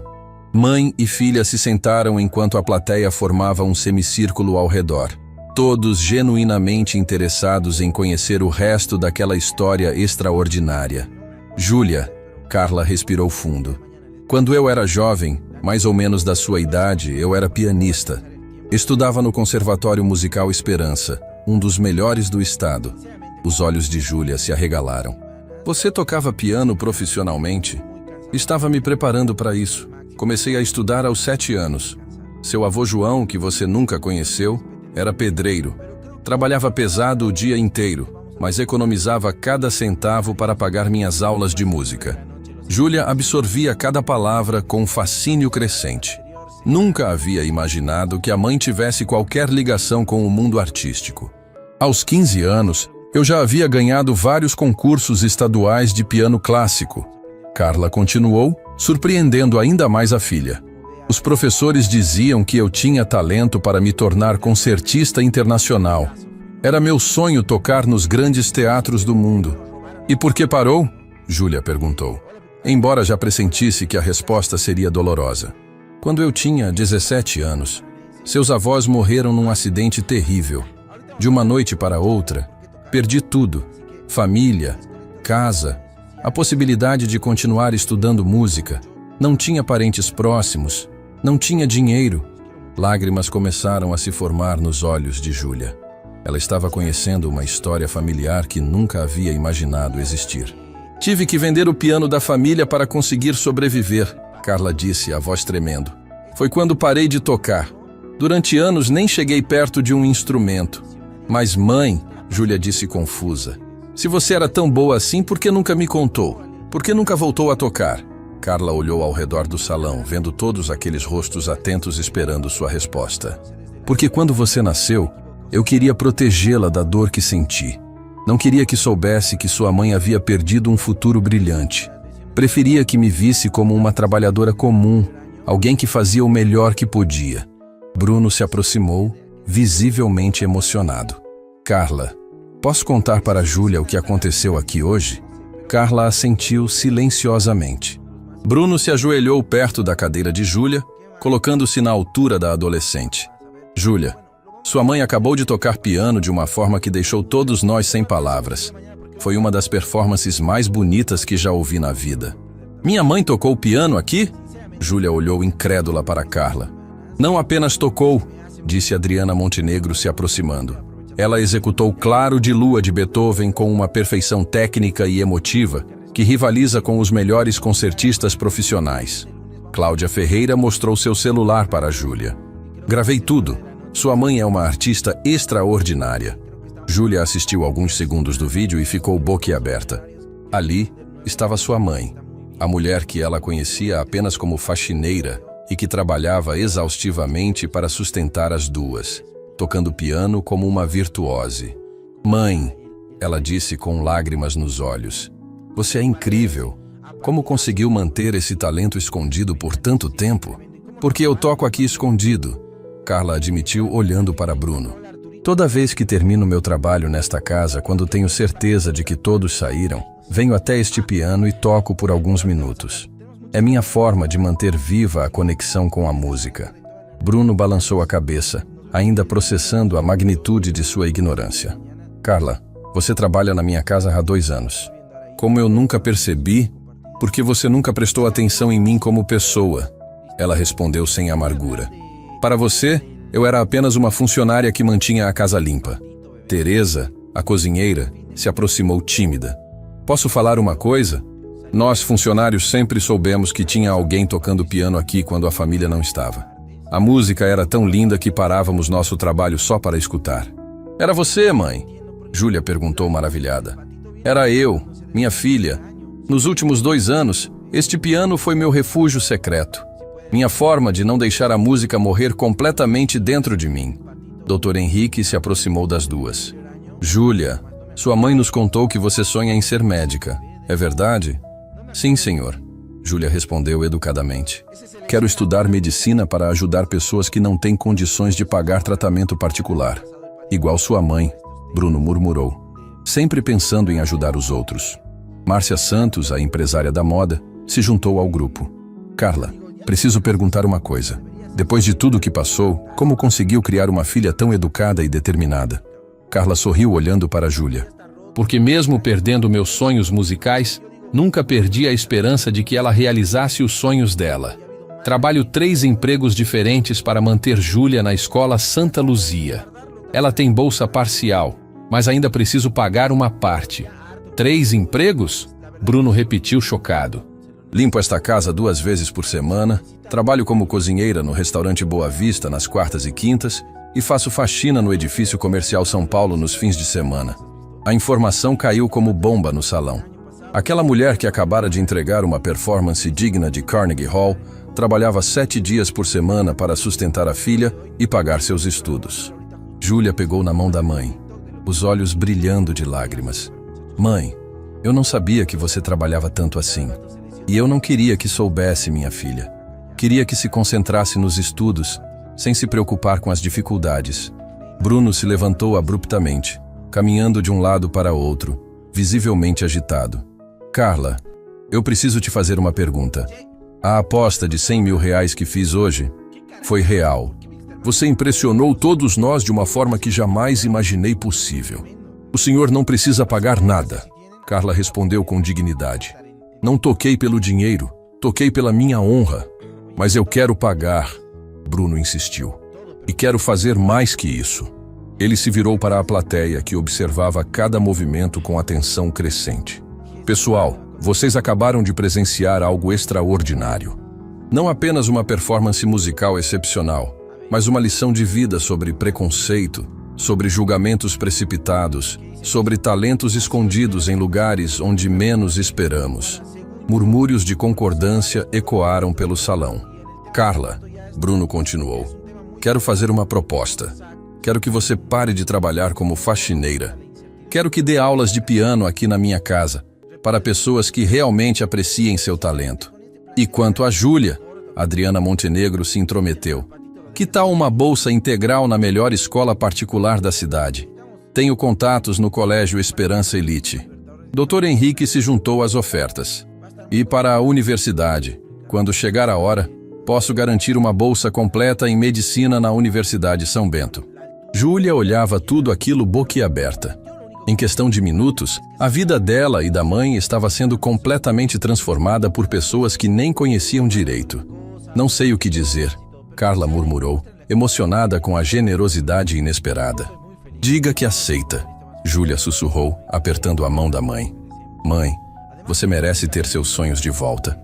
S1: Mãe e filha se sentaram enquanto a plateia formava um semicírculo ao redor, todos genuinamente interessados em conhecer o resto daquela história extraordinária. Júlia, Carla respirou fundo. Quando eu era jovem, mais ou menos da sua idade, eu era pianista. Estudava no Conservatório Musical Esperança, um dos melhores do estado. Os olhos de Júlia se arregalaram. Você tocava piano profissionalmente? Estava me preparando para isso. Comecei a estudar aos 7 anos. Seu avô João, que você nunca conheceu, era pedreiro. Trabalhava pesado o dia inteiro, mas economizava cada centavo para pagar minhas aulas de música. Júlia absorvia cada palavra com um fascínio crescente. Nunca havia imaginado que a mãe tivesse qualquer ligação com o mundo artístico. Aos 15 anos, eu já havia ganhado vários concursos estaduais de piano clássico. Carla continuou, surpreendendo ainda mais a filha. Os professores diziam que eu tinha talento para me tornar concertista internacional. Era meu sonho tocar nos grandes teatros do mundo. E por que parou? Júlia perguntou. Embora já pressentisse que a resposta seria dolorosa. Quando eu tinha 17 anos, seus avós morreram num acidente terrível. De uma noite para outra, perdi tudo. Família, casa, a possibilidade de continuar estudando música. Não tinha parentes próximos, não tinha dinheiro. Lágrimas começaram a se formar nos olhos de Júlia. Ela estava conhecendo uma história familiar que nunca havia imaginado existir. Tive que vender o piano da família para conseguir sobreviver, Carla disse, a voz tremendo. Foi quando parei de tocar. Durante anos nem cheguei perto de um instrumento. Mas mãe, Júlia disse confusa, se você era tão boa assim, por que nunca me contou? Por que nunca voltou a tocar? Carla olhou ao redor do salão, vendo todos aqueles rostos atentos esperando sua resposta. Porque quando você nasceu, eu queria protegê-la da dor que senti. Não queria que soubesse que sua mãe havia perdido um futuro brilhante. Preferia que me visse como uma trabalhadora comum, alguém que fazia o melhor que podia. Bruno se aproximou, visivelmente emocionado. Carla, posso contar para Júlia o que aconteceu aqui hoje? Carla assentiu silenciosamente. Bruno se ajoelhou perto da cadeira de Júlia, colocando-se na altura da adolescente. Júlia, sua mãe acabou de tocar piano de uma forma que deixou todos nós sem palavras. Foi uma das performances mais bonitas que já ouvi na vida. Minha mãe tocou piano aqui? Júlia olhou incrédula para Carla. Não apenas tocou, disse Adriana Montenegro se aproximando. Ela executou Claro de Lua de Beethoven com uma perfeição técnica e emotiva que rivaliza com os melhores concertistas profissionais. Cláudia Ferreira mostrou seu celular para Júlia. Gravei tudo. Sua mãe é uma artista extraordinária. Júlia assistiu alguns segundos do vídeo e ficou boquiaberta. Ali estava sua mãe, a mulher que ela conhecia apenas como faxineira e que trabalhava exaustivamente para sustentar as duas, tocando piano como uma virtuose. Mãe, ela disse com lágrimas nos olhos, você é incrível. Como conseguiu manter esse talento escondido por tanto tempo? Porque eu toco aqui escondido, Carla admitiu olhando para Bruno. Toda vez que termino meu trabalho nesta casa, quando tenho certeza de que todos saíram, venho até este piano e toco por alguns minutos. É minha forma de manter viva a conexão com a música. Bruno balançou a cabeça, ainda processando a magnitude de sua ignorância. Carla, você trabalha na minha casa há 2 anos. Como eu nunca percebi, porque você nunca prestou atenção em mim como pessoa, ela respondeu sem amargura. Para você, eu era apenas uma funcionária que mantinha a casa limpa. Teresa, a cozinheira, se aproximou tímida. Posso falar uma coisa? Nós, funcionários, sempre soubemos que tinha alguém tocando piano aqui quando a família não estava. A música era tão linda que parávamos nosso trabalho só para escutar. Era você, mãe? Júlia perguntou maravilhada. Era eu, minha filha. Nos últimos 2 anos, este piano foi meu refúgio secreto. Minha forma de não deixar a música morrer completamente dentro de mim. Dr. Henrique se aproximou das duas. Júlia, sua mãe nos contou que você sonha em ser médica. É verdade? Sim, senhor. Júlia respondeu educadamente. Quero estudar medicina para ajudar pessoas que não têm condições de pagar tratamento particular. Igual sua mãe, Bruno murmurou. Sempre pensando em ajudar os outros. Márcia Santos, a empresária da moda, se juntou ao grupo. Carla, preciso perguntar uma coisa. Depois de tudo o que passou, como conseguiu criar uma filha tão educada e determinada? Carla sorriu olhando para Júlia.
S2: Porque mesmo perdendo meus sonhos musicais, nunca perdi a esperança de que ela realizasse os sonhos dela. Trabalho 3 empregos diferentes para manter Júlia na escola Santa Luzia. Ela tem bolsa parcial, mas ainda preciso pagar uma parte. 3 empregos? Bruno repetiu chocado.
S1: Limpo esta casa 2 vezes por semana, trabalho como cozinheira no restaurante Boa Vista nas quartas e quintas e faço faxina no edifício comercial São Paulo nos fins de semana. A informação caiu como bomba no salão. Aquela mulher que acabara de entregar uma performance digna de Carnegie Hall trabalhava 7 dias por semana para sustentar a filha e pagar seus estudos. Júlia pegou na mão da mãe, os olhos brilhando de lágrimas. Mãe, eu não sabia que você trabalhava tanto assim. E eu não queria que soubesse, minha filha. Queria que se concentrasse nos estudos, sem se preocupar com as dificuldades. Bruno se levantou abruptamente, caminhando de um lado para outro, visivelmente agitado. Carla, eu preciso te fazer uma pergunta. A aposta de R$100 mil que fiz hoje foi real. Você impressionou todos nós de uma forma que jamais imaginei possível. O senhor não precisa pagar nada. Carla respondeu com dignidade. Não toquei pelo dinheiro, toquei pela minha honra. Mas eu quero pagar, Bruno insistiu. E quero fazer mais que isso. Ele se virou para a plateia, que observava cada movimento com atenção crescente. Pessoal, vocês acabaram de presenciar algo extraordinário. Não apenas uma performance musical excepcional, mas uma lição de vida sobre preconceito, sobre julgamentos precipitados, sobre talentos escondidos em lugares onde menos esperamos. Murmúrios de concordância ecoaram pelo salão. Carla, Bruno continuou, quero fazer uma proposta. Quero que você pare de trabalhar como faxineira. Quero que dê aulas de piano aqui na minha casa, para pessoas que realmente apreciem seu talento. E quanto a Júlia, Adriana Montenegro se intrometeu. Que tal uma bolsa integral na melhor escola particular da cidade? Tenho contatos no Colégio Esperança Elite. Dr. Henrique se juntou às ofertas. E para a universidade, quando chegar a hora, posso garantir uma bolsa completa em medicina na Universidade São Bento. Júlia olhava tudo aquilo boquiaberta. Em questão de minutos, a vida dela e da mãe estava sendo completamente transformada por pessoas que nem conheciam direito. Não sei o que dizer, Carla murmurou, emocionada com a generosidade inesperada. Diga que aceita, Júlia sussurrou, apertando a mão da mãe. Mãe, você merece ter seus sonhos de volta.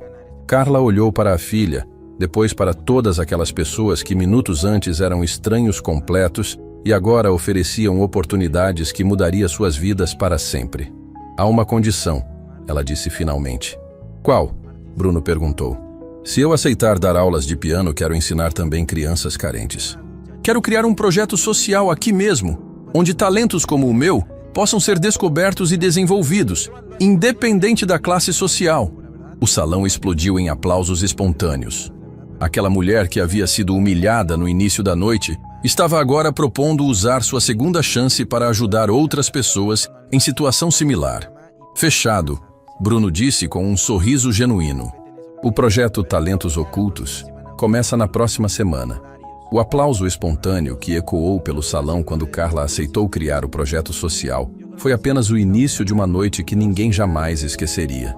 S1: Carla olhou para a filha, depois para todas aquelas pessoas que minutos antes eram estranhos completos e agora ofereciam oportunidades que mudariam suas vidas para sempre. Há uma condição, ela disse finalmente. Qual? Bruno perguntou. Se eu aceitar dar aulas de piano, quero ensinar também crianças carentes. Quero criar um projeto social aqui mesmo, onde talentos como o meu possam ser descobertos e desenvolvidos, independente da classe social. O salão explodiu em aplausos espontâneos. Aquela mulher que havia sido humilhada no início da noite estava agora propondo usar sua segunda chance para ajudar outras pessoas em situação similar. Fechado, Bruno disse com um sorriso genuíno. O projeto Talentos Ocultos começa na próxima semana. O aplauso espontâneo que ecoou pelo salão quando Carla aceitou criar o projeto social foi apenas o início de uma noite que ninguém jamais esqueceria.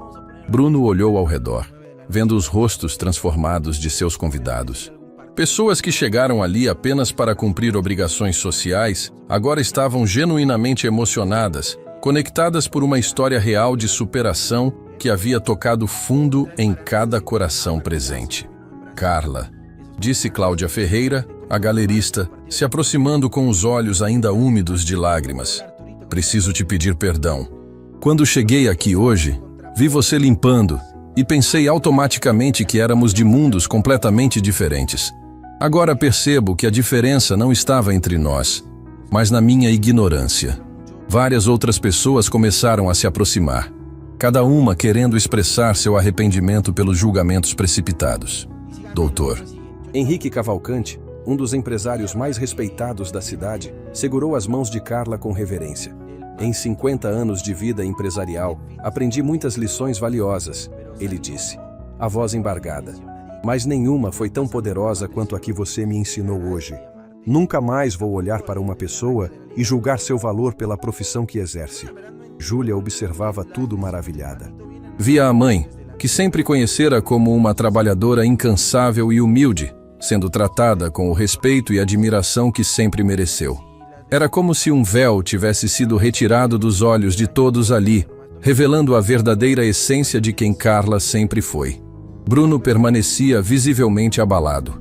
S1: Bruno olhou ao redor, vendo os rostos transformados de seus convidados. Pessoas que chegaram ali apenas para cumprir obrigações sociais, agora estavam genuinamente emocionadas, conectadas por uma história real de superação que havia tocado fundo em cada coração presente. Carla, disse Cláudia Ferreira, a galerista, se aproximando com os olhos ainda úmidos de lágrimas. Preciso te pedir perdão. Quando cheguei aqui hoje, vi você limpando e pensei automaticamente que éramos de mundos completamente diferentes. Agora percebo que a diferença não estava entre nós, mas na minha ignorância. Várias outras pessoas começaram a se aproximar, cada uma querendo expressar seu arrependimento pelos julgamentos precipitados. Doutor Henrique Cavalcante, um dos empresários mais respeitados da cidade, segurou as mãos de Carla com reverência. Em 50 anos de vida empresarial, aprendi muitas lições valiosas, ele disse, a voz embargada. Mas nenhuma foi tão poderosa quanto a que você me ensinou hoje. Nunca mais vou olhar para uma pessoa e julgar seu valor pela profissão que exerce. Júlia observava tudo maravilhada.
S2: Via a mãe, que sempre conhecera como uma trabalhadora incansável e humilde, sendo tratada com o respeito e admiração que sempre mereceu. Era como se um véu tivesse sido retirado dos olhos de todos ali, revelando a verdadeira essência de quem Carla sempre foi. Bruno permanecia visivelmente abalado.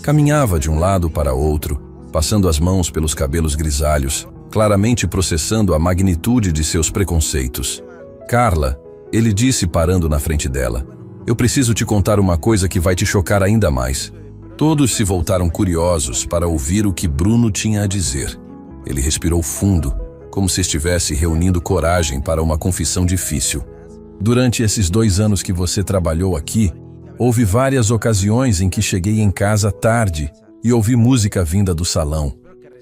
S2: Caminhava de um lado para outro, passando as mãos pelos cabelos grisalhos, claramente processando a magnitude de seus preconceitos. Carla, ele disse parando na frente dela, eu preciso te contar uma coisa que vai te chocar ainda mais. Todos se voltaram curiosos para ouvir o que Bruno tinha a dizer. Ele respirou fundo, como se estivesse reunindo coragem para uma confissão difícil. Durante esses 2 anos que você trabalhou aqui, houve várias ocasiões em que cheguei em casa tarde e ouvi música vinda do salão.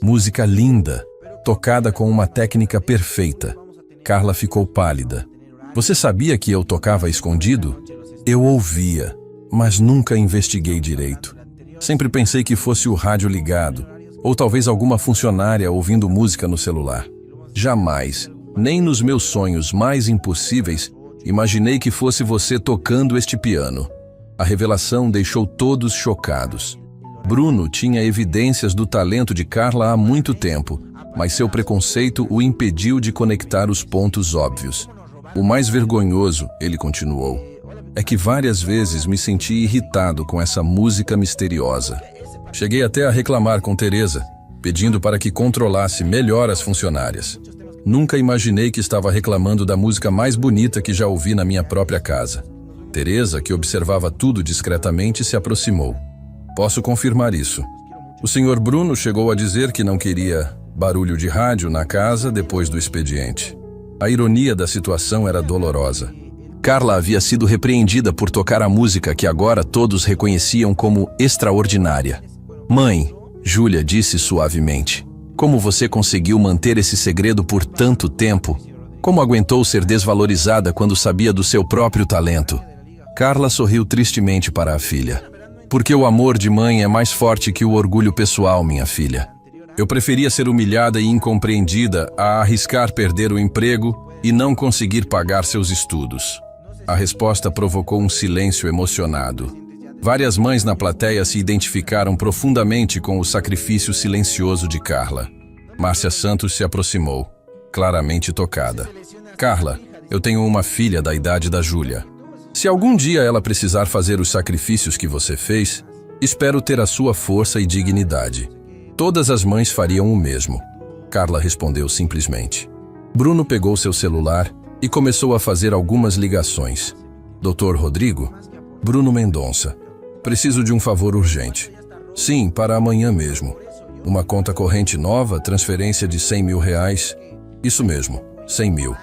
S2: Música linda, tocada com uma técnica perfeita. Carla ficou pálida. Você sabia que eu tocava escondido? Eu ouvia, mas nunca investiguei direito. Sempre pensei que fosse o rádio ligado, ou talvez alguma funcionária ouvindo música no celular. Jamais, nem nos meus sonhos mais impossíveis, imaginei que fosse você tocando este piano. A revelação deixou todos chocados. Bruno tinha evidências do talento de Carla há muito tempo, mas seu preconceito o impediu de conectar os pontos óbvios. O mais vergonhoso, ele continuou, é que várias vezes me senti irritado com essa música misteriosa. Cheguei até a reclamar com Teresa, pedindo para que controlasse melhor as funcionárias. Nunca imaginei que estava reclamando da música mais bonita que já ouvi na minha própria casa. Teresa, que observava tudo discretamente, se aproximou. Posso confirmar isso. O senhor Bruno chegou a dizer que não queria barulho de rádio na casa depois do expediente. A ironia da situação era dolorosa. Carla havia sido repreendida por tocar a música que agora todos reconheciam como extraordinária. Mãe, Júlia disse suavemente, como você conseguiu manter esse segredo por tanto tempo? Como aguentou ser desvalorizada quando sabia do seu próprio talento? Carla sorriu tristemente para a filha. Porque o amor de mãe é mais forte que o orgulho pessoal, minha filha. Eu preferia ser humilhada e incompreendida a arriscar perder o emprego e não conseguir pagar seus estudos. A resposta provocou um silêncio emocionado. Várias mães na plateia se identificaram profundamente com o sacrifício silencioso de Carla. Márcia Santos se aproximou, claramente tocada. Carla, eu tenho uma filha da idade da Júlia. Se algum dia ela precisar fazer os sacrifícios que você fez, espero ter a sua força e dignidade. Todas as mães fariam o mesmo. Carla respondeu simplesmente. Bruno pegou seu celular e começou a fazer algumas ligações. Dr. Rodrigo? Bruno Mendonça. Preciso de um favor urgente. Sim, para amanhã mesmo. Uma conta corrente nova, transferência de R$100 mil. Isso mesmo, 100 mil.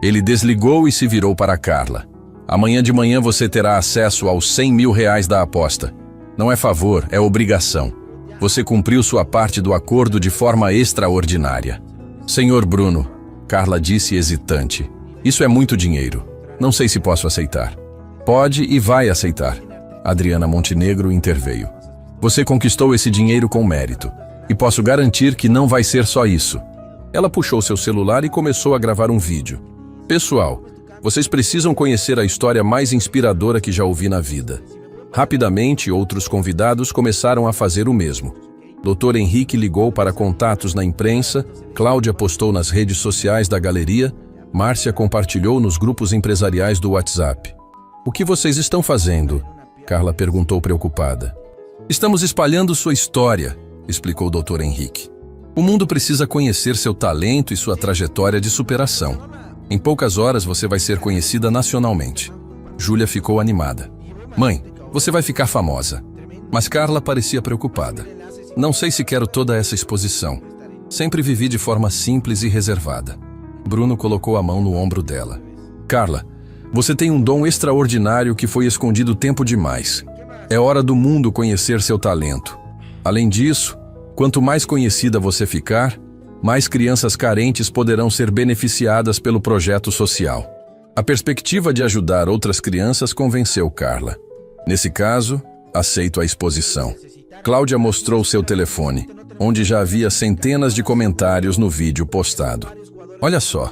S2: Ele desligou e se virou para Carla. Amanhã de manhã você terá acesso aos R$100 mil da aposta. Não é favor, é obrigação. Você cumpriu sua parte do acordo de forma extraordinária. Senhor Bruno, Carla disse hesitante. Isso é muito dinheiro. Não sei se posso aceitar. Pode e vai aceitar. Adriana Montenegro interveio. Você conquistou esse dinheiro com mérito. E posso garantir que não vai ser só isso. Ela puxou seu celular e começou a gravar um vídeo. Pessoal, vocês precisam conhecer a história mais inspiradora que já ouvi na vida. Rapidamente, outros convidados começaram a fazer o mesmo. Dr. Henrique ligou para contatos na imprensa, Cláudia postou nas redes sociais da galeria, Márcia compartilhou nos grupos empresariais do WhatsApp. O que vocês estão fazendo? Carla perguntou preocupada. Estamos espalhando sua história, explicou o Dr. Henrique. O mundo precisa conhecer seu talento e sua trajetória de superação. Em poucas horas você vai ser conhecida nacionalmente. Júlia ficou animada. Mãe, você vai ficar famosa. Mas Carla parecia preocupada. Não sei se quero toda essa exposição. Sempre vivi de forma simples e reservada. Bruno colocou a mão no ombro dela. Carla, você tem um dom extraordinário que foi escondido tempo demais. É hora do mundo conhecer seu talento. Além disso, quanto mais conhecida você ficar,
S1: mais crianças carentes poderão ser beneficiadas pelo projeto social. A perspectiva de ajudar outras crianças convenceu Carla. Nesse caso, aceito a exposição. Cláudia mostrou seu telefone, onde já havia centenas de comentários no vídeo postado. Olha só,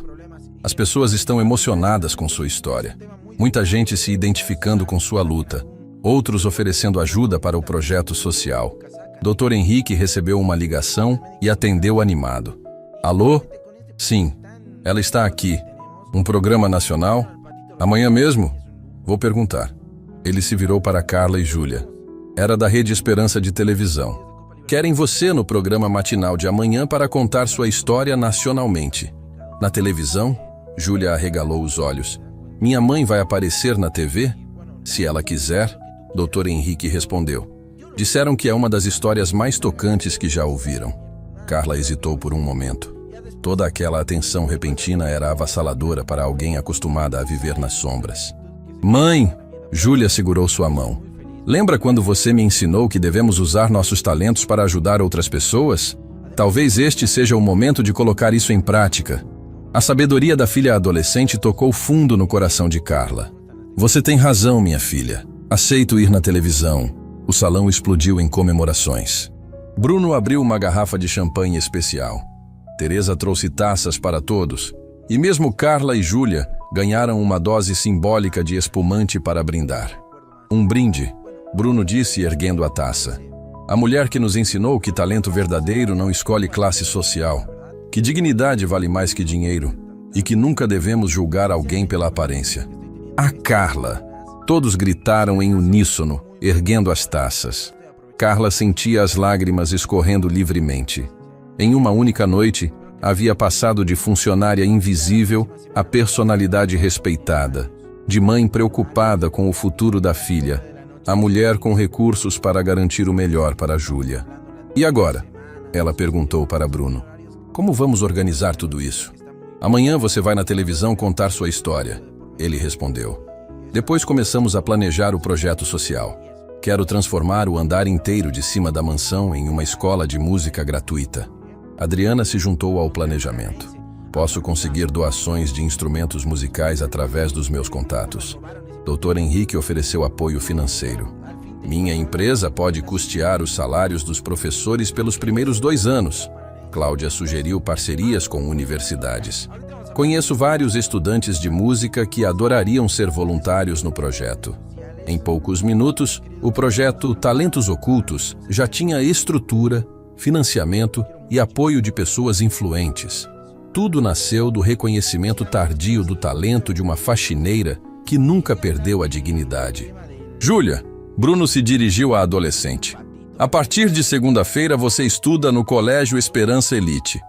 S1: as pessoas estão emocionadas com sua história. Muita gente se identificando com sua luta, outros oferecendo ajuda para o projeto social. Dr. Henrique recebeu uma ligação e atendeu animado. Alô? Sim, ela está aqui. Um programa nacional? Amanhã mesmo? Vou perguntar. Ele se virou para Carla e Júlia. Era da Rede Esperança de televisão. Querem você no programa matinal de amanhã para contar sua história nacionalmente. Na televisão? Júlia arregalou os olhos. Minha mãe vai aparecer na TV? Se ela quiser, Dr. Henrique respondeu. Disseram que é uma das histórias mais tocantes que já ouviram. Carla hesitou por um momento. Toda aquela atenção repentina era avassaladora para alguém acostumada a viver nas sombras. Mãe! Júlia segurou sua mão. Lembra quando você me ensinou que devemos usar nossos talentos para ajudar outras pessoas? Talvez este seja o momento de colocar isso em prática. A sabedoria da filha adolescente tocou fundo no coração de Carla. Você tem razão, minha filha. Aceito ir na televisão. O salão explodiu em comemorações. Bruno abriu uma garrafa de champanhe especial. Teresa trouxe taças para todos. E mesmo Carla e Júlia ganharam uma dose simbólica de espumante para brindar. Um brinde, Bruno disse erguendo a taça. A mulher que nos ensinou que talento verdadeiro não escolhe classe social, que dignidade vale mais que dinheiro e que nunca devemos julgar alguém pela aparência. A Carla! Todos gritaram em uníssono, erguendo as taças. Carla sentia as lágrimas escorrendo livremente. Em uma única noite, havia passado de funcionária invisível a personalidade respeitada, de mãe preocupada com o futuro da filha, a mulher com recursos para garantir o melhor para Júlia. E agora? Ela perguntou para Bruno. Como vamos organizar tudo isso? Amanhã você vai na televisão contar sua história, ele respondeu. Depois começamos a planejar o projeto social. Quero transformar o andar inteiro de cima da mansão em uma escola de música gratuita. Adriana se juntou ao planejamento. Posso conseguir doações de instrumentos musicais através dos meus contatos. Dr. Henrique ofereceu apoio financeiro. Minha empresa pode custear os salários dos professores pelos primeiros 2 anos. Cláudia sugeriu parcerias com universidades. Conheço vários estudantes de música que adorariam ser voluntários no projeto. Em poucos minutos, o projeto Talentos Ocultos já tinha estrutura, financiamento e apoio de pessoas influentes. Tudo nasceu do reconhecimento tardio do talento de uma faxineira que nunca perdeu a dignidade. Júlia, Bruno se dirigiu à adolescente. A partir de segunda-feira você estuda no Colégio Esperança Elite.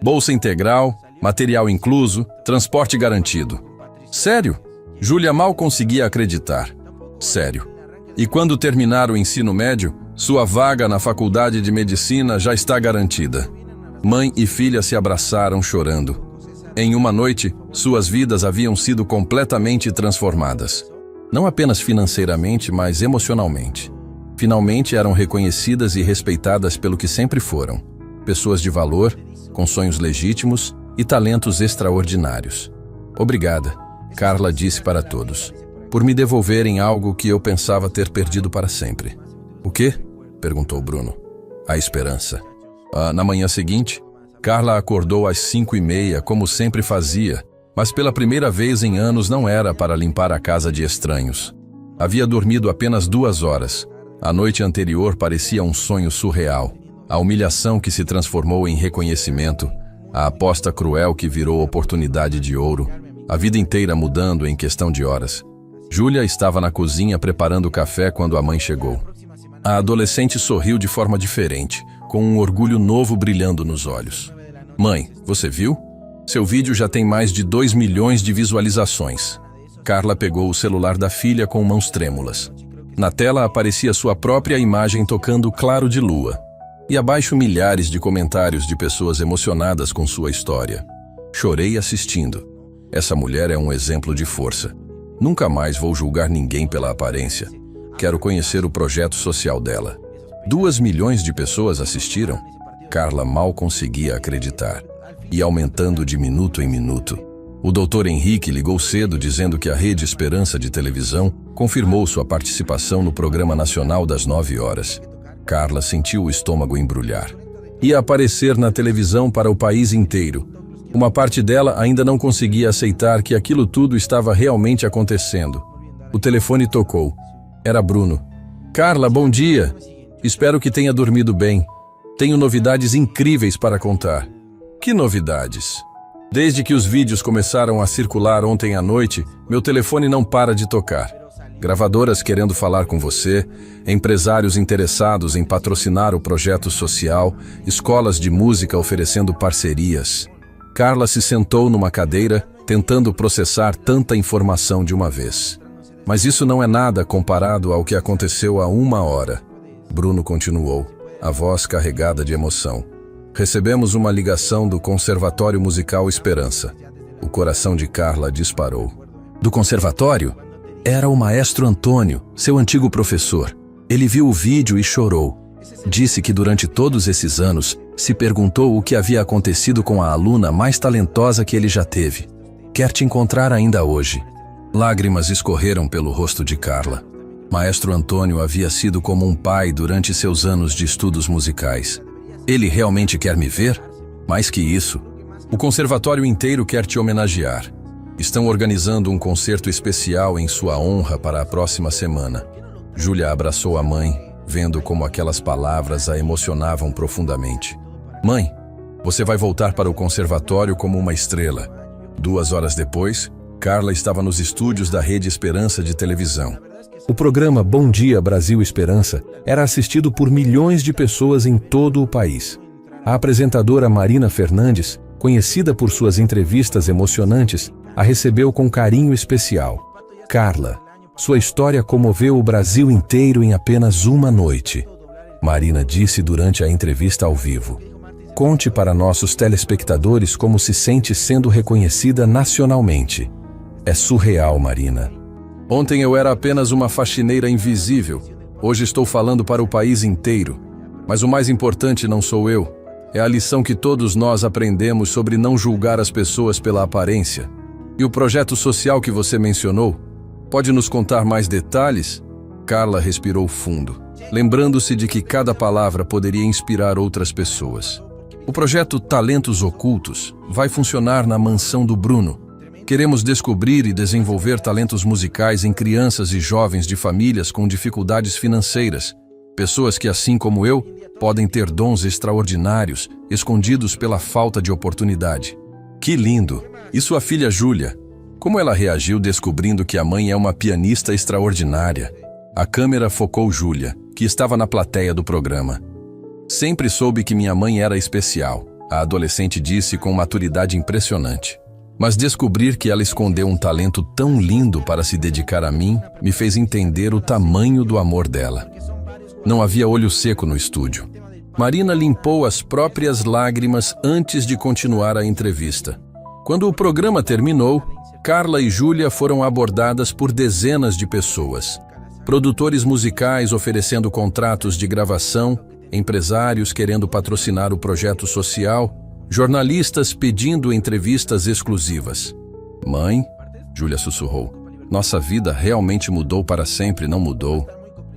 S1: Bolsa integral, material incluso, transporte garantido. Sério? Júlia mal conseguia acreditar. Sério. E quando terminar o ensino médio, sua vaga na faculdade de medicina já está garantida. Mãe e filha se abraçaram chorando. Em uma noite, suas vidas haviam sido completamente transformadas. Não apenas financeiramente, mas emocionalmente. Finalmente eram reconhecidas e respeitadas pelo que sempre foram. Pessoas de valor, com sonhos legítimos e talentos extraordinários. Obrigada, Carla disse para todos, por me devolverem algo que eu pensava ter perdido para sempre. O quê? Perguntou Bruno. A esperança. Na manhã seguinte, Carla acordou às 5h30, como sempre fazia, mas pela primeira vez em anos não era para limpar a casa de estranhos. Havia dormido apenas 2 horas. A noite anterior parecia um sonho surreal. A humilhação que se transformou em reconhecimento, a aposta cruel que virou oportunidade de ouro, a vida inteira mudando em questão de horas. Júlia estava na cozinha preparando o café quando a mãe chegou. A adolescente sorriu de forma diferente, com um orgulho novo brilhando nos olhos. Mãe, você viu? Seu vídeo já tem mais de 2 milhões de visualizações. Carla pegou o celular da filha com mãos trêmulas. Na tela aparecia sua própria imagem tocando Claro de Lua. E abaixo milhares de comentários de pessoas emocionadas com sua história. Chorei assistindo. Essa mulher é um exemplo de força. Nunca mais vou julgar ninguém pela aparência. Quero conhecer o projeto social dela. 2 milhões de pessoas assistiram. Carla mal conseguia acreditar. E aumentando de minuto em minuto. O Dr. Henrique ligou cedo dizendo que a Rede Esperança de televisão confirmou sua participação no Programa Nacional das 9 horas. Carla sentiu o estômago embrulhar. Ia aparecer na televisão para o país inteiro. Uma parte dela ainda não conseguia aceitar que aquilo tudo estava realmente acontecendo. O telefone tocou. Era Bruno. Carla, bom dia. Espero que tenha dormido bem. Tenho novidades incríveis para contar. Que novidades? Desde que os vídeos começaram a circular ontem à noite, meu telefone não para de tocar. Gravadoras querendo falar com você, empresários interessados em patrocinar o projeto social, escolas de música oferecendo parcerias. Carla se sentou numa cadeira, tentando processar tanta informação de uma vez. Mas isso não é nada comparado ao que aconteceu há 1 hora. Bruno continuou, a voz carregada de emoção. Recebemos uma ligação do Conservatório Musical Esperança. O coração de Carla disparou. Do conservatório? Era o maestro Antônio, seu antigo professor. Ele viu o vídeo e chorou. Disse que durante todos esses anos se perguntou o que havia acontecido com a aluna mais talentosa que ele já teve. Quer te encontrar ainda hoje. Lágrimas escorreram pelo rosto de Carla. Maestro Antônio havia sido como um pai durante seus anos de estudos musicais. Ele realmente quer me ver? Mais que isso, o conservatório inteiro quer te homenagear. Estão organizando um concerto especial em sua honra para a próxima semana. Júlia abraçou a mãe, vendo como aquelas palavras a emocionavam profundamente. Mãe, você vai voltar para o conservatório como uma estrela. 2 horas depois, Carla estava nos estúdios da Rede Esperança de televisão.
S2: O programa Bom Dia Brasil Esperança era assistido por milhões de pessoas em todo o país. A apresentadora Marina Fernandes, conhecida por suas entrevistas emocionantes, a recebeu com carinho especial. Carla, sua história comoveu o Brasil inteiro em apenas 1 noite. Marina disse durante a entrevista ao vivo. Conte para nossos telespectadores como se sente sendo reconhecida nacionalmente. É surreal, Marina.
S1: Ontem eu era apenas uma faxineira invisível. Hoje estou falando para o país inteiro. Mas o mais importante não sou eu. É a lição que todos nós aprendemos sobre não julgar as pessoas pela aparência. E o projeto social que você mencionou? Pode nos contar mais detalhes? Carla respirou fundo, lembrando-se de que cada palavra poderia inspirar outras pessoas. O projeto Talentos Ocultos vai funcionar na mansão do Bruno. Queremos descobrir e desenvolver talentos musicais em crianças e jovens de famílias com dificuldades financeiras. Pessoas que, assim como eu, podem ter dons extraordinários, escondidos pela falta de oportunidade. Que lindo! E sua filha Júlia? Como ela reagiu descobrindo que a mãe é uma pianista extraordinária? A câmera focou Júlia, que estava na plateia do programa. Sempre soube que minha mãe era especial, a adolescente disse com maturidade impressionante. Mas descobrir que ela escondeu um talento tão lindo para se dedicar a mim me fez entender o tamanho do amor dela. Não havia olho seco no estúdio. Marina limpou as próprias lágrimas antes de continuar a entrevista. Quando o programa terminou, Carla e Júlia foram abordadas por dezenas de pessoas. Produtores musicais oferecendo contratos de gravação, empresários querendo patrocinar o projeto social, jornalistas pedindo entrevistas exclusivas. Mãe, Júlia sussurrou, nossa vida realmente mudou para sempre, não mudou?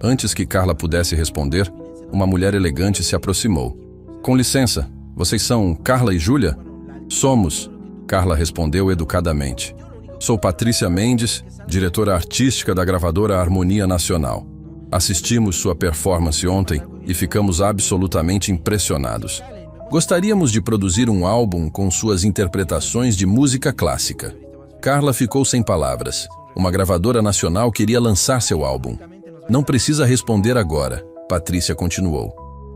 S1: Antes que Carla pudesse responder, uma mulher elegante se aproximou. Com licença, vocês são Carla e Júlia? Somos, Carla respondeu educadamente. Sou Patrícia Mendes, diretora artística da gravadora Harmonia Nacional. Assistimos sua performance ontem e ficamos absolutamente impressionados. Gostaríamos de produzir um álbum com suas interpretações de música clássica. Carla ficou sem palavras. Uma gravadora nacional queria lançar seu álbum. Não precisa responder agora, Patrícia continuou.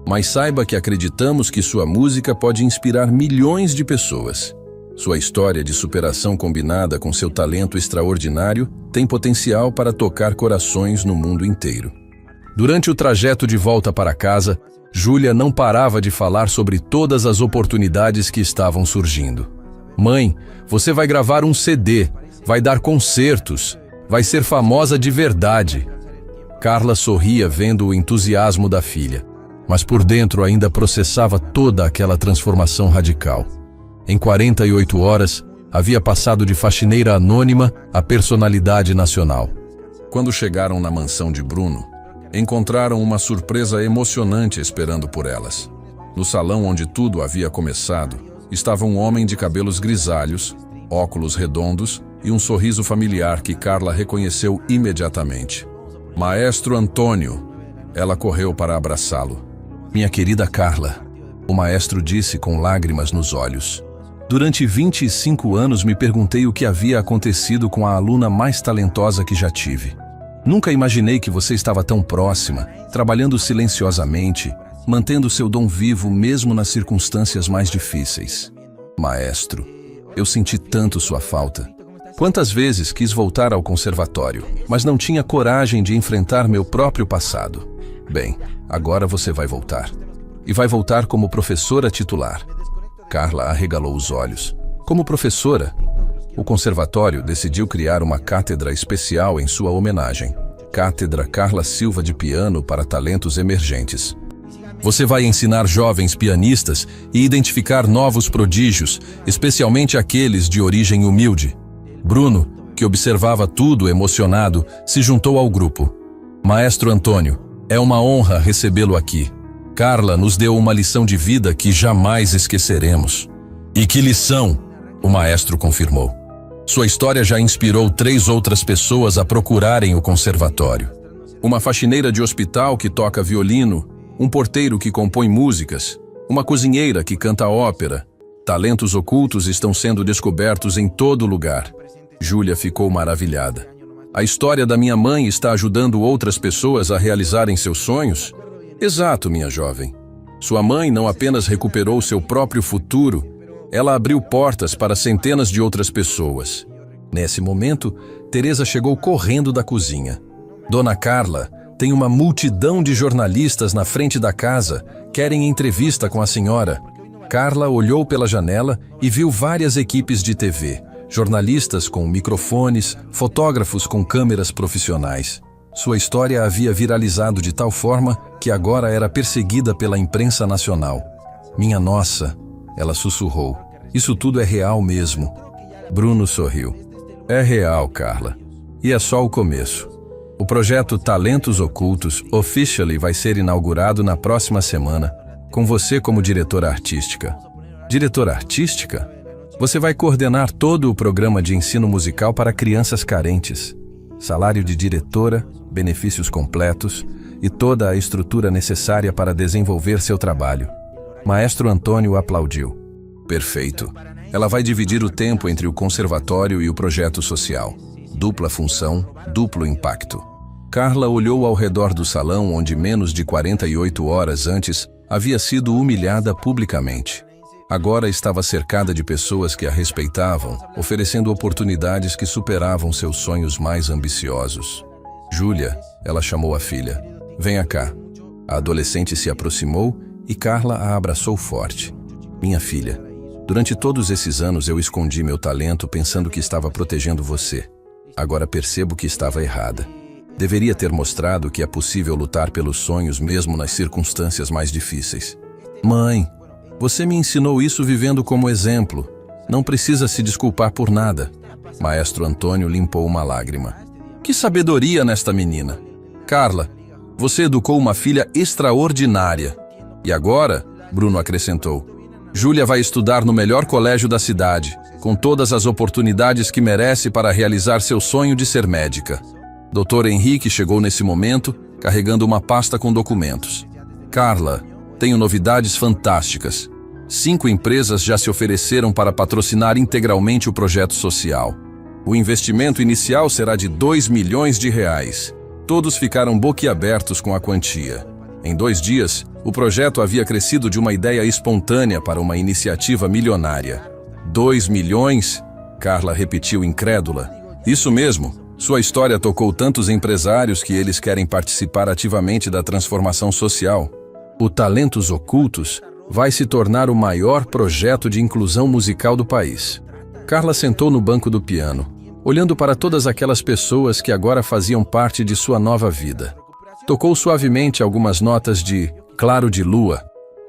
S1: Mas saiba que acreditamos que sua música pode inspirar milhões de pessoas. Sua história de superação combinada com seu talento extraordinário tem potencial para tocar corações no mundo inteiro. Durante o trajeto de volta para casa, Júlia não parava de falar sobre todas as oportunidades que estavam surgindo. Mãe, você vai gravar um CD, vai dar concertos, vai ser famosa de verdade. Carla sorria vendo o entusiasmo da filha. mas por dentro ainda processava toda aquela transformação radical. Em 48 horas, havia passado de faxineira anônima a personalidade nacional. Quando chegaram na mansão de Bruno, encontraram uma surpresa emocionante esperando por elas. No salão onde tudo havia começado, estava um homem de cabelos grisalhos, óculos redondos e um sorriso familiar que Carla reconheceu imediatamente. Maestro Antônio. Ela correu para abraçá-lo. Minha querida Carla, o maestro disse com lágrimas nos olhos. Durante 25 anos me perguntei o que havia acontecido com a aluna mais talentosa que já tive. Nunca imaginei que você estava tão próxima, trabalhando silenciosamente, mantendo seu dom vivo mesmo nas circunstâncias mais difíceis. Maestro, eu senti tanto sua falta. Quantas vezes quis voltar ao conservatório, mas não tinha coragem de enfrentar meu próprio passado. Bem, agora você vai voltar. E vai voltar como professora titular. Carla arregalou os olhos. Como professora? O conservatório decidiu criar uma cátedra especial em sua homenagem. Cátedra Carla Silva de Piano para Talentos Emergentes. Você vai ensinar jovens pianistas e identificar novos prodígios, especialmente aqueles de origem humilde. Bruno, que observava tudo emocionado, se juntou ao grupo. Maestro Antônio, é uma honra recebê-lo aqui. Carla nos deu uma lição de vida que jamais esqueceremos. E que lição? O maestro confirmou. Sua história já inspirou 3 outras pessoas a procurarem o conservatório. Uma faxineira de hospital que toca violino, um porteiro que compõe músicas, uma cozinheira que canta ópera. Talentos ocultos estão sendo descobertos em todo lugar. Júlia ficou maravilhada. A história da minha mãe está ajudando outras pessoas a realizarem seus sonhos? Exato, minha jovem. Sua mãe não apenas recuperou seu próprio futuro, ela abriu portas para centenas de outras pessoas. Nesse momento, Teresa chegou correndo da cozinha. Dona Carla, tem uma multidão de jornalistas na frente da casa, querem entrevista com a senhora. Carla olhou pela janela e viu várias equipes de TV, jornalistas com microfones, fotógrafos com câmeras profissionais. Sua história havia viralizado de tal forma que agora era perseguida pela imprensa nacional. Minha nossa, ela sussurrou. Isso tudo é real mesmo. Bruno sorriu. É real, Carla. E é só o começo. O projeto Talentos Ocultos Officially vai ser inaugurado na próxima semana, com você como diretora artística. Diretora artística? Você vai coordenar todo o programa de ensino musical para crianças carentes. Salário de diretora, benefícios completos e toda a estrutura necessária para desenvolver seu trabalho. Maestro Antônio aplaudiu. Perfeito. Ela vai dividir o tempo entre o conservatório e o projeto social. Dupla função, duplo impacto. Carla olhou ao redor do salão onde menos de 48 horas antes havia sido humilhada publicamente. Agora estava cercada de pessoas que a respeitavam, oferecendo oportunidades que superavam seus sonhos mais ambiciosos. Júlia, ela chamou a filha. Venha cá. A adolescente se aproximou e Carla a abraçou forte. Minha filha, durante todos esses anos eu escondi meu talento pensando que estava protegendo você. Agora percebo que estava errada. Deveria ter mostrado que é possível lutar pelos sonhos mesmo nas circunstâncias mais difíceis. Mãe, você me ensinou isso vivendo como exemplo. Não precisa se desculpar por nada. Maestro Antônio limpou uma lágrima. Que sabedoria nesta menina. Carla, você educou uma filha extraordinária. E agora, Bruno acrescentou, Júlia vai estudar no melhor colégio da cidade, com todas as oportunidades que merece para realizar seu sonho de ser médica. Dr. Henrique chegou nesse momento, carregando uma pasta com documentos. Carla, tenho novidades fantásticas. 5 empresas já se ofereceram para patrocinar integralmente o projeto social. O investimento inicial será de R$2 milhões. Todos ficaram boquiabertos com a quantia. Em 2 dias, o projeto havia crescido de uma ideia espontânea para uma iniciativa milionária. 2 milhões? Carla repetiu incrédula. Isso mesmo. Sua história tocou tantos empresários que eles querem participar ativamente da transformação social. O Talentos Ocultos vai se tornar o maior projeto de inclusão musical do país. Carla sentou no banco do piano, olhando para todas aquelas pessoas que agora faziam parte de sua nova vida. Tocou suavemente algumas notas de Claro de Lua,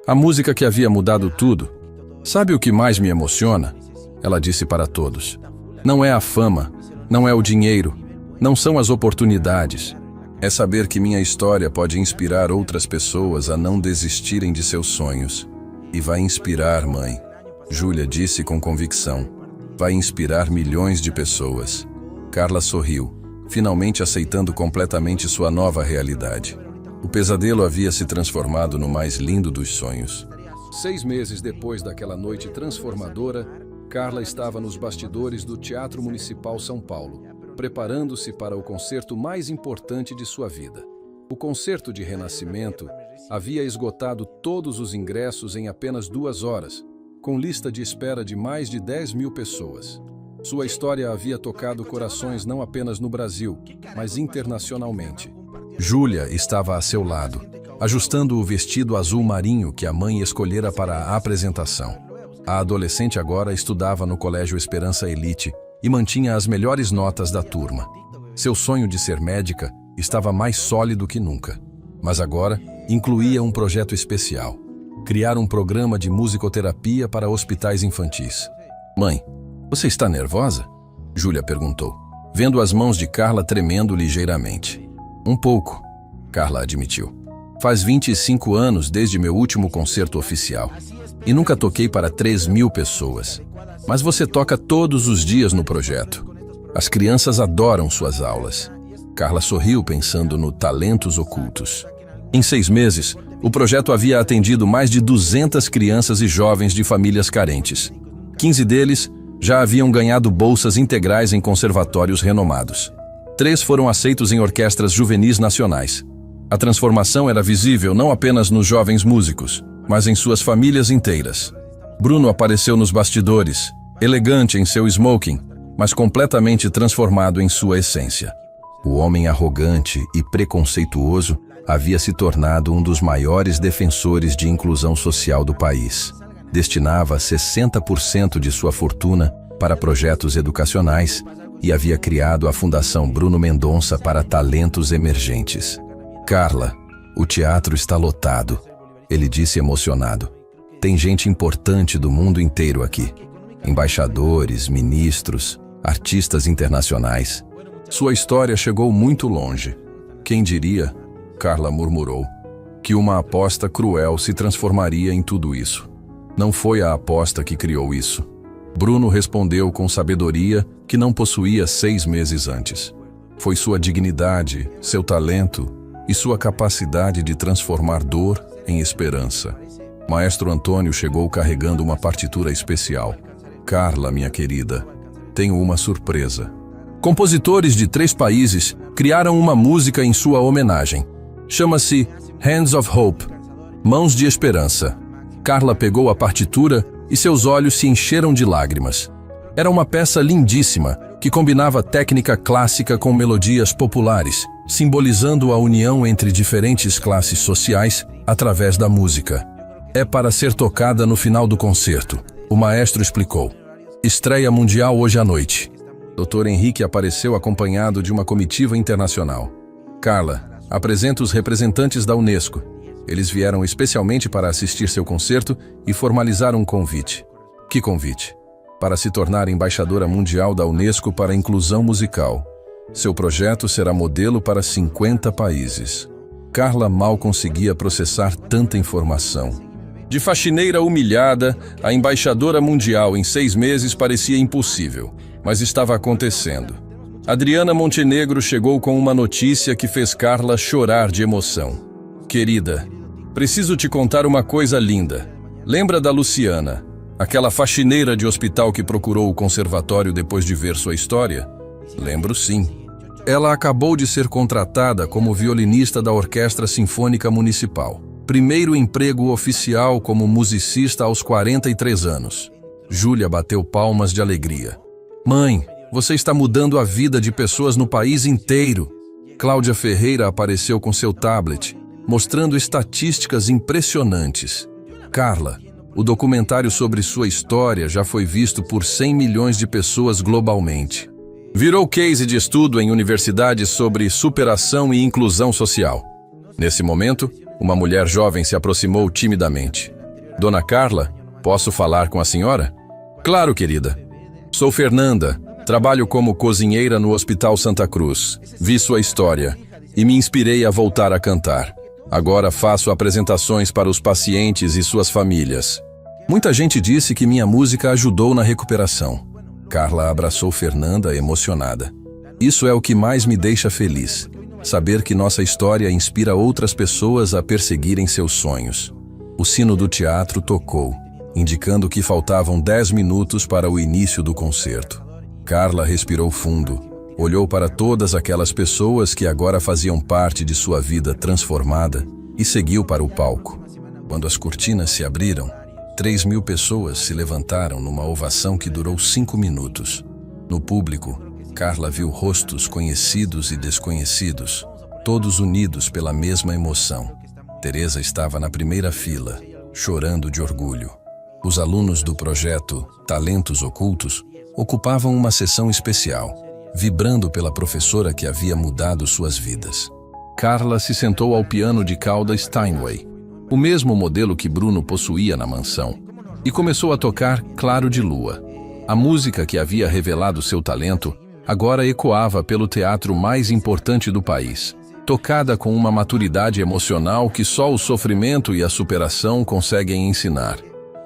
S1: a música que havia mudado tudo. Sabe o que mais me emociona? Ela disse para todos. Não é a fama, não é o dinheiro, não são as oportunidades. É saber que minha história pode inspirar outras pessoas a não desistirem de seus sonhos. E vai inspirar, mãe. Júlia disse com convicção. Vai inspirar milhões de pessoas. Carla sorriu, finalmente aceitando completamente sua nova realidade. O pesadelo havia se transformado no mais lindo dos sonhos. 6 meses depois daquela noite transformadora, Carla estava nos bastidores do Teatro Municipal São Paulo, preparando-se para o concerto mais importante de sua vida. O concerto de renascimento havia esgotado todos os ingressos em apenas 2 horas, com lista de espera de mais de 10.000 pessoas. Sua história havia tocado corações não apenas no Brasil, mas internacionalmente. Júlia estava a seu lado, ajustando o vestido azul marinho que a mãe escolhera para a apresentação. A adolescente agora estudava no Colégio Esperança Elite e mantinha as melhores notas da turma. Seu sonho de ser médica estava mais sólido que nunca, mas agora incluía um projeto especial: criar um programa de musicoterapia para hospitais infantis. Mãe, você está nervosa? Júlia perguntou, vendo as mãos de Carla tremendo ligeiramente. Um pouco, Carla admitiu. Faz 25 anos desde meu último concerto oficial. E nunca toquei para 3.000 pessoas. Mas você toca todos os dias no projeto. As crianças adoram suas aulas. Carla sorriu pensando no talentos ocultos. Em 6 meses, o projeto havia atendido mais de 200 crianças e jovens de famílias carentes. 15 deles já haviam ganhado bolsas integrais em conservatórios renomados. 3 foram aceitos em orquestras juvenis nacionais. A transformação era visível não apenas nos jovens músicos, mas em suas famílias inteiras. Bruno apareceu nos bastidores, elegante em seu smoking, mas completamente transformado em sua essência. O homem arrogante e preconceituoso havia se tornado um dos maiores defensores de inclusão social do país. Destinava 60% de sua fortuna para projetos educacionais e havia criado a Fundação Bruno Mendonça para talentos emergentes. Carla, o teatro está lotado, ele disse emocionado. Tem gente importante do mundo inteiro aqui. Embaixadores, ministros, artistas internacionais. Sua história chegou muito longe. Quem diria, Carla murmurou, que uma aposta cruel se transformaria em tudo isso. Não foi a aposta que criou isso. Bruno respondeu com sabedoria que não possuía 6 meses antes. Foi sua dignidade, seu talento e sua capacidade de transformar dor em esperança. Maestro Antônio chegou carregando uma partitura especial. Carla, minha querida, tenho uma surpresa. Compositores de 3 países criaram uma música em sua homenagem. Chama-se Hands of Hope, Mãos de Esperança. Carla pegou a partitura e seus olhos se encheram de lágrimas. Era uma peça lindíssima, que combinava técnica clássica com melodias populares, simbolizando a união entre diferentes classes sociais através da música. É para ser tocada no final do concerto, o maestro explicou. Estreia mundial hoje à noite. Dr. Henrique apareceu acompanhado de uma comitiva internacional. Carla, apresenta os representantes da Unesco. Eles vieram especialmente para assistir seu concerto e formalizar um convite. Que convite? Para se tornar embaixadora mundial da Unesco para a inclusão musical. Seu projeto será modelo para 50 países. Carla mal conseguia processar tanta informação. De faxineira humilhada, a embaixadora mundial em 6 meses parecia impossível, mas estava acontecendo. Adriana Montenegro chegou com uma notícia que fez Carla chorar de emoção. Querida, preciso te contar uma coisa linda. Lembra da Luciana, aquela faxineira de hospital que procurou o conservatório depois de ver sua história? Lembro sim. Ela acabou de ser contratada como violinista da Orquestra Sinfônica Municipal. Primeiro emprego oficial como musicista aos 43 anos. Júlia bateu palmas de alegria. Mãe, você está mudando a vida de pessoas no país inteiro. Cláudia Ferreira apareceu com seu tablet, mostrando estatísticas impressionantes. Carla, o documentário sobre sua história já foi visto por 100 milhões de pessoas globalmente. Virou case de estudo em universidades sobre superação e inclusão social. Nesse momento, Uma mulher jovem se aproximou timidamente. Dona Carla, posso falar com a senhora? Claro, querida. Sou Fernanda. Trabalho como cozinheira no Hospital Santa Cruz. Vi sua história e me inspirei a voltar a cantar. Agora faço apresentações para os pacientes e suas famílias. Muita gente disse que minha música ajudou na recuperação. Carla abraçou Fernanda emocionada. Isso é o que mais me deixa feliz. Saber que nossa história inspira outras pessoas a perseguirem seus sonhos. O sino do teatro tocou, indicando que faltavam 10 minutos para o início do concerto. Carla respirou fundo, olhou para todas aquelas pessoas que agora faziam parte de sua vida transformada e seguiu para o palco. Quando as cortinas se abriram, 3.000 pessoas se levantaram numa ovação que durou 5 minutos. No público, Carla viu rostos conhecidos e desconhecidos, todos unidos pela mesma emoção. Teresa estava na primeira fila, chorando de orgulho. Os alunos do projeto Talentos Ocultos ocupavam uma sessão especial, vibrando pela professora que havia mudado suas vidas. Carla se sentou ao piano de cauda Steinway, o mesmo modelo que Bruno possuía na mansão, e começou a tocar Claro de Lua. A música que havia revelado seu talento agora ecoava pelo teatro mais importante do país, tocada com uma maturidade emocional que só o sofrimento e a superação conseguem ensinar.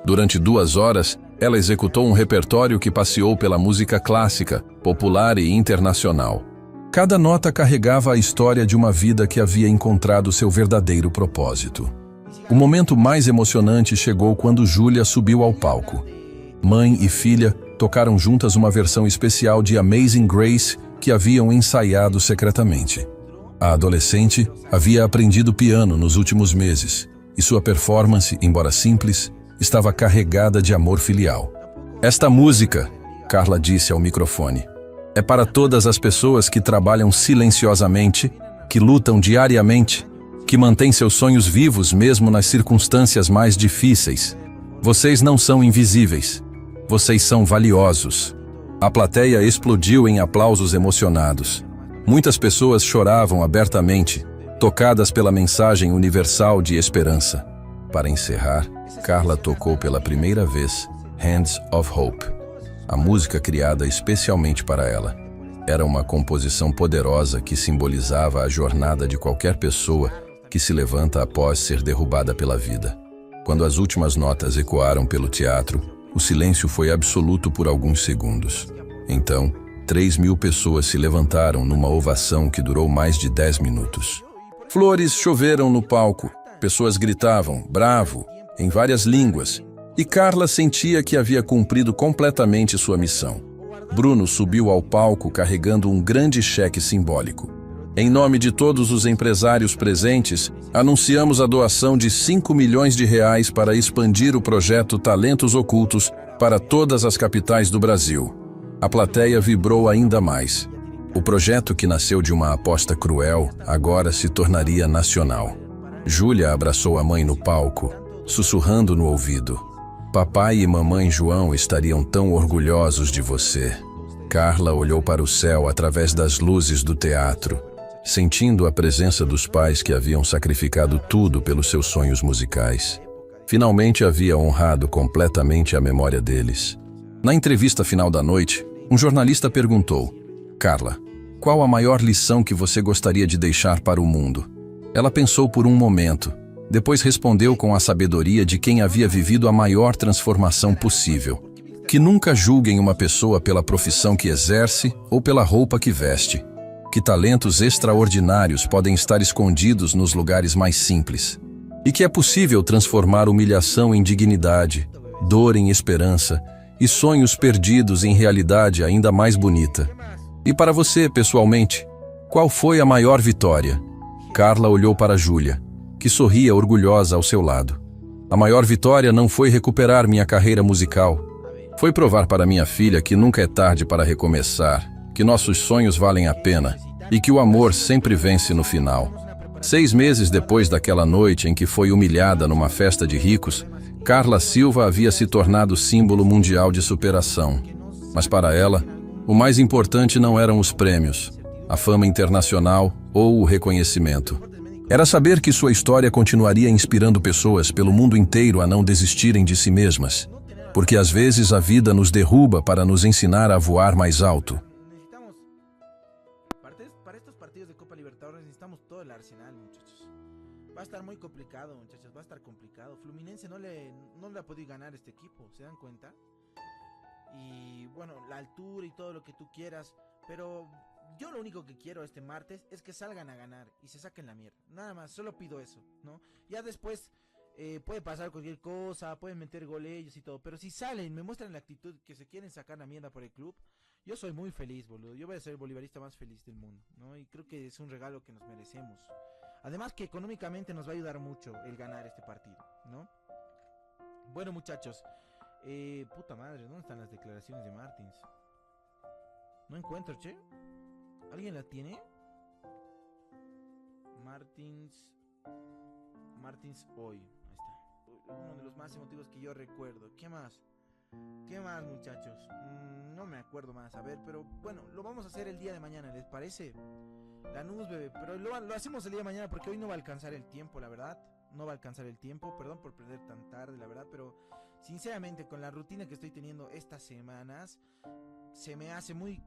S1: Durante 2 horas, ela executou um repertório que passeou pela música clássica, popular e internacional. Cada nota carregava a história de uma vida que havia encontrado seu verdadeiro propósito. O momento mais emocionante chegou quando Júlia subiu ao palco. Mãe e filha tocaram juntas uma versão especial de Amazing Grace que haviam ensaiado secretamente. A adolescente havia aprendido piano nos últimos meses, e sua performance, embora simples, estava carregada de amor filial. Esta música, Carla disse ao microfone, é para todas as pessoas que trabalham silenciosamente, que lutam diariamente, que mantêm seus sonhos vivos mesmo nas circunstâncias mais difíceis. Vocês não são invisíveis. Vocês são valiosos. A plateia explodiu em aplausos emocionados. Muitas pessoas choravam abertamente, tocadas pela mensagem universal de esperança. Para encerrar, Carla tocou pela primeira vez Hands of Hope, a música criada especialmente para ela. Era uma composição poderosa que simbolizava a jornada de qualquer pessoa que se levanta após ser derrubada pela vida. Quando as últimas notas ecoaram pelo teatro, o silêncio foi absoluto por alguns segundos. Então, 3.000 pessoas se levantaram numa ovação que durou mais de 10 minutos. Flores choveram no palco, pessoas gritavam, bravo, em várias línguas, e Carla sentia que havia cumprido completamente sua missão. Bruno subiu ao palco carregando um grande cheque simbólico. Em nome de todos os empresários presentes, anunciamos a doação de 5 milhões de reais para expandir o projeto Talentos Ocultos para todas as capitais do Brasil. A plateia vibrou ainda mais. O projeto, que nasceu de uma aposta cruel, agora se tornaria nacional. Júlia abraçou a mãe no palco, sussurrando no ouvido. Papai e mamãe João estariam tão orgulhosos de você. Carla olhou para o céu através das luzes do teatro, sentindo a presença dos pais que haviam sacrificado tudo pelos seus sonhos musicais. Finalmente havia honrado completamente a memória deles. Na entrevista final da noite, um jornalista perguntou: Carla, qual a maior lição que você gostaria de deixar para o mundo? Ela pensou por um momento, depois respondeu com a sabedoria de quem havia vivido a maior transformação possível: que nunca julguem uma pessoa pela profissão que exerce ou pela roupa que veste. Que talentos extraordinários podem estar escondidos nos lugares mais simples. E que é possível transformar humilhação em dignidade, dor em esperança e sonhos perdidos em realidade ainda mais bonita. E para você, pessoalmente, qual foi a maior vitória? Carla olhou para Júlia, que sorria orgulhosa ao seu lado. A maior vitória não foi recuperar minha carreira musical. Foi provar para minha filha que nunca é tarde para recomeçar, que nossos sonhos valem a pena e que o amor sempre vence no final. 6 meses depois daquela noite em que foi humilhada numa festa de ricos, Carla Silva havia se tornado símbolo mundial de superação. Mas para ela, o mais importante não eram os prêmios, a fama internacional ou o reconhecimento. Era saber que sua história continuaria inspirando pessoas pelo mundo inteiro a não desistirem de si mesmas, porque às vezes a vida nos derruba para nos ensinar a voar mais alto.
S3: Para estos partidos de Copa Libertadores necesitamos todo el arsenal, muchachos. Va a estar muy complicado, muchachos, va a estar complicado. Fluminense no le ha podido ganar este equipo, ¿se dan cuenta? Y bueno, la altura y todo lo que tú quieras, pero yo lo único que quiero este martes es que salgan a ganar y se saquen la mierda. Nada más, solo pido eso, ¿no? Ya después puede pasar cualquier cosa, pueden meter goles y todo, pero si salen, me muestran la actitud que se quieren sacar la mierda por el club, yo soy muy feliz, boludo. Yo voy a ser el bolivarista más feliz del mundo, ¿no? Y creo que es un regalo que nos merecemos. Además que económicamente nos va a ayudar mucho el ganar este partido, ¿no? Bueno, muchachos, puta madre, ¿dónde están las declaraciones de Martins? No encuentro, che. ¿Alguien la tiene? Martins hoy. Ahí está. Uno de los más emotivos que yo recuerdo. ¿Qué más? ¿Qué más, muchachos? No me acuerdo más. A ver, pero bueno, lo vamos a hacer el día de mañana, ¿les parece? Lanús, bebé. Pero lo hacemos el día de mañana porque hoy no va a alcanzar el tiempo, la verdad. No va a alcanzar el tiempo. Perdón por perder tan tarde, la verdad. Pero sinceramente, con la rutina que estoy teniendo estas semanas, se me hace muy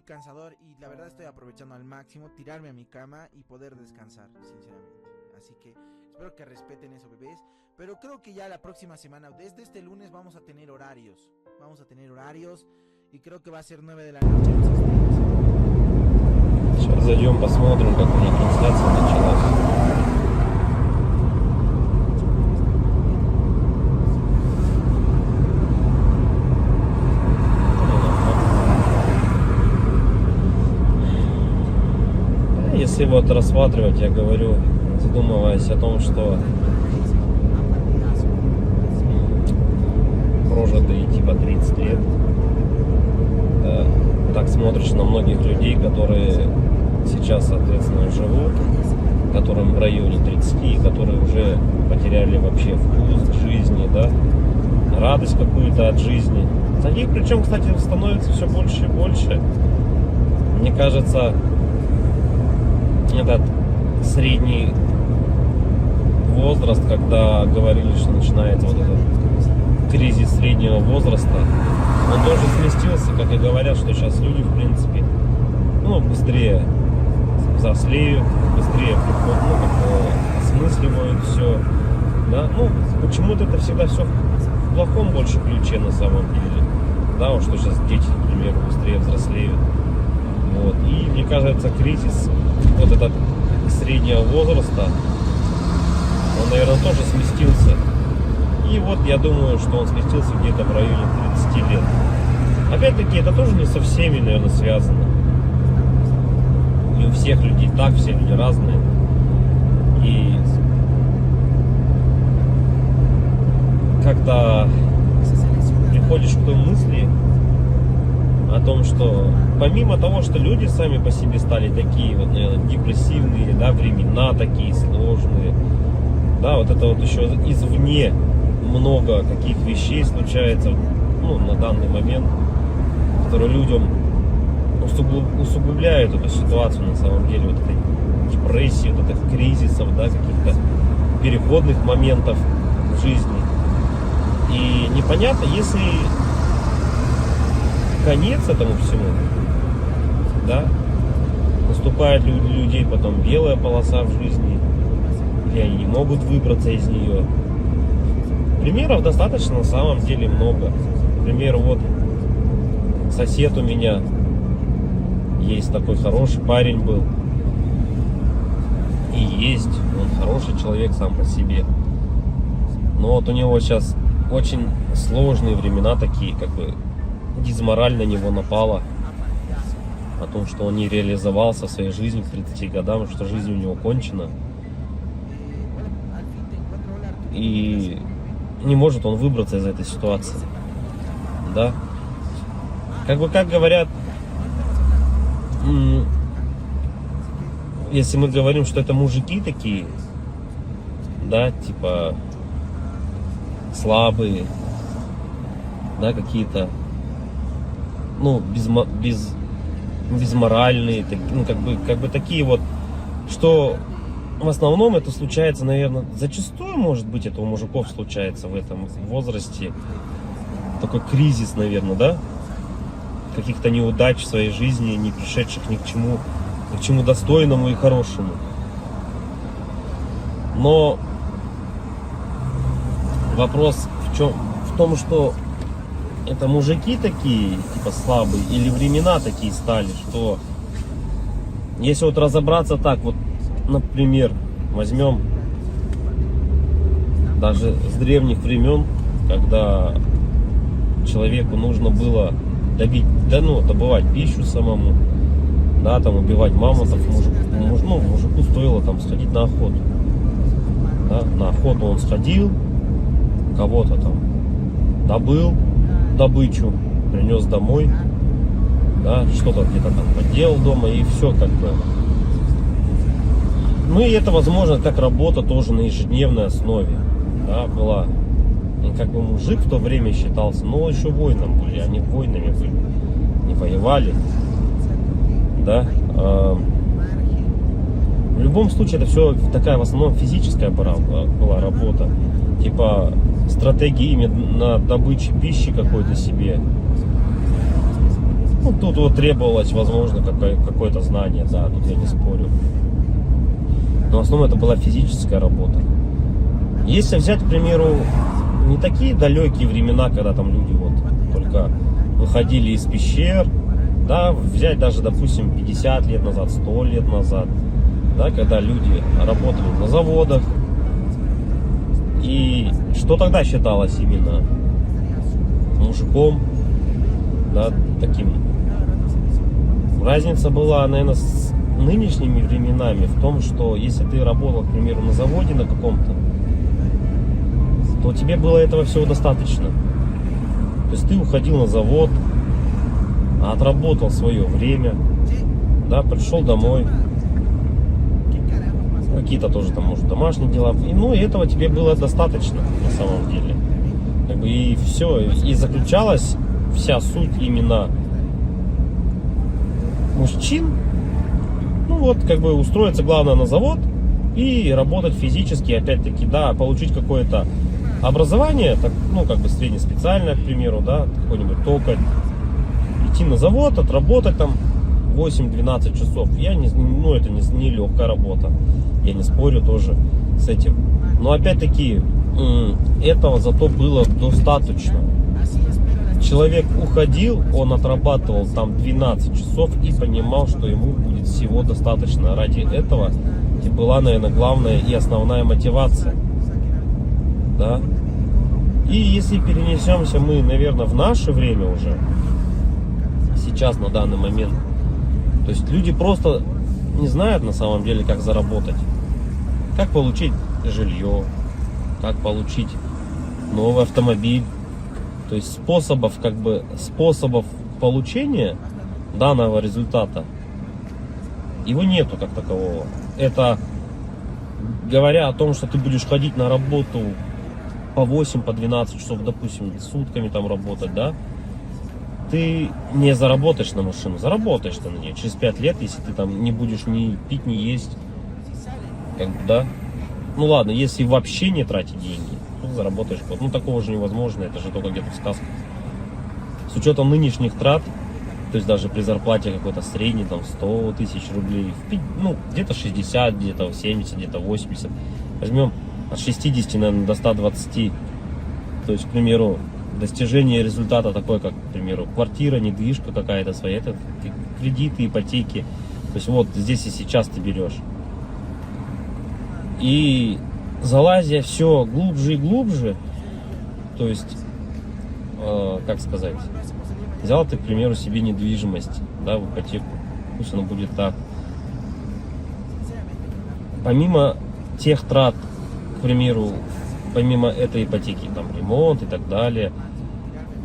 S3: cansador. Y la verdad estoy aprovechando al máximo tirarme a mi cama y poder descansar, sinceramente. Así que espero que respeten eso, bebés. Pero creo que ya la próxima semana, desde este lunes, vamos a tener horarios. Y creo que va a ser 9 de la noche.
S4: Сейчас зайдем, посмотрим, как у них трансляция началась. Если вот рассматривать, я говорю, задумываясь о том, что прожитые типа 30 лет, так смотришь на многих людей, которые сейчас, соответственно, живут, которым в районе 30, которые уже потеряли вообще вкус к жизни, да, радость какую-то от жизни. Таких, причем, кстати, становится все больше и больше. Мне кажется, этот средний возраст, когда говорили, что начинается вот этот кризис среднего возраста, он тоже сместился, как и говорят, что сейчас люди, в принципе, быстрее взрослеют, быстрее осмысливают все, да, почему-то это всегда все в плохом больше ключе на самом деле, да, вот что сейчас дети, например, быстрее взрослеют, вот, и мне кажется, кризис вот этот среднего возраста, он, наверное, тоже сместился. И вот я думаю, что он сместился где-то в районе 30 лет. Опять-таки, это тоже не со всеми, наверное, связано. Не у всех людей так, все люди разные. И когда приходишь к той мысли о том, что помимо того, что люди сами по себе стали такие вот, наверное, депрессивные, да, времена такие сложные, да, вот это вот еще извне много каких вещей случается, на данный момент, которые людям усугубляют эту ситуацию на самом деле, вот этой депрессии, вот этих кризисов, да, каких-то переходных моментов в жизни. И непонятно, если конец этому всему, да, наступает у людей потом белая полоса в жизни, и они не могут выбраться из нее. Примеров достаточно на самом деле много. Например, вот сосед у меня есть такой хороший парень был, и есть, он хороший человек сам по себе. Но вот у него сейчас очень сложные времена такие, как бы дизмораль на него напала о том, что он не реализовался в своей жизни к 30 годам, что жизнь у него кончена. И не может он выбраться из этой ситуации. Да? Как говорят, если мы говорим, что это мужики такие, да, типа слабые, да, какие-то, безморальные, как бы такие вот, что в основном это случается, наверное, зачастую, может быть, это у мужиков случается в этом возрасте. Такой кризис, наверное, да? Каких-то неудач в своей жизни, не пришедших ни к чему достойному и хорошему. Но вопрос в том, что это мужики такие, типа слабые, или времена такие стали, что если вот разобраться так, вот, например, возьмем даже с древних времен, когда человеку нужно было добывать пищу самому, да, там убивать мамонтов, мужику стоило там сходить на охоту. Да, на охоту он сходил, кого-то там добыл добычу, принес домой, да, что-то где-то там поделал дома, и все как бы. Ну и это, возможно, как работа тоже на ежедневной основе, да, была. И как бы мужик в то время считался, но еще воином были, они воинами были, не воевали, да. В любом случае это все такая в основном физическая была работа, типа стратегии именно добычи пищи какой-то себе. Ну, тут вот требовалось, возможно, какое-то знание, да, тут я не спорю. Но в основном это была физическая работа. Если взять, к примеру, не такие далекие времена, когда там люди вот только выходили из пещер, да, взять даже, допустим, 50 лет назад, 100 лет назад, да, когда люди работали на заводах, и что тогда считалось именно мужиком, да, таким. Разница была, наверное, с нынешними временами в том, что если ты работал, к примеру, на заводе на каком-то, то тебе было этого всего достаточно. То есть ты уходил на завод, отработал свое время, да, пришел домой, какие-то тоже там, может, домашние дела, и, ну, и этого тебе было достаточно на самом деле. Как бы и все, и заключалась вся суть именно мужчин, ну вот, как бы устроиться, главное, на завод и работать физически, опять-таки, да, получить какое-то образование, так, ну, как бы среднеспециальное, к примеру, да, какой-нибудь токарь, идти на завод, отработать там 8-12 часов. Ну, это не легкая работа, я не спорю тоже с этим. Но опять-таки, этого зато было достаточно. Человек уходил, он отрабатывал там 12 часов и понимал, что ему будет всего достаточно. Ради этого и была, наверное, главная и основная мотивация. Да? И если перенесемся мы, наверное, в наше время уже, сейчас, на данный момент, то есть люди просто не знают на самом деле, как заработать, как получить жилье, как получить новый автомобиль. То есть способов получения данного результата его нету как такового. Это говоря о том, что ты будешь ходить на работу по 8, по 12 часов, допустим, сутками там работать, да, ты не заработаешь на машину, заработаешь ты на нее через 5 лет, если ты там не будешь ни пить, ни есть, как бы, да. Ну ладно, если вообще не тратить деньги, то заработаешь год. Ну такого же невозможно, это же только где-то в сказках. С учетом нынешних трат, то есть даже при зарплате какой-то средней, там 100 тысяч рублей, ну где-то 60, где-то 70, где-то 80, возьмем от 60, наверное, до 120, то есть, к примеру, достижение результата такой, как, к примеру, квартира, недвижка какая-то своя, это кредиты, ипотеки, то есть вот здесь и сейчас ты берешь. И залазя все глубже и глубже, то есть, как сказать, взял ты, к примеру, себе недвижимость, да, в ипотеку, пусть оно будет так. Помимо тех трат, к примеру, помимо этой ипотеки, там, ремонт и так далее,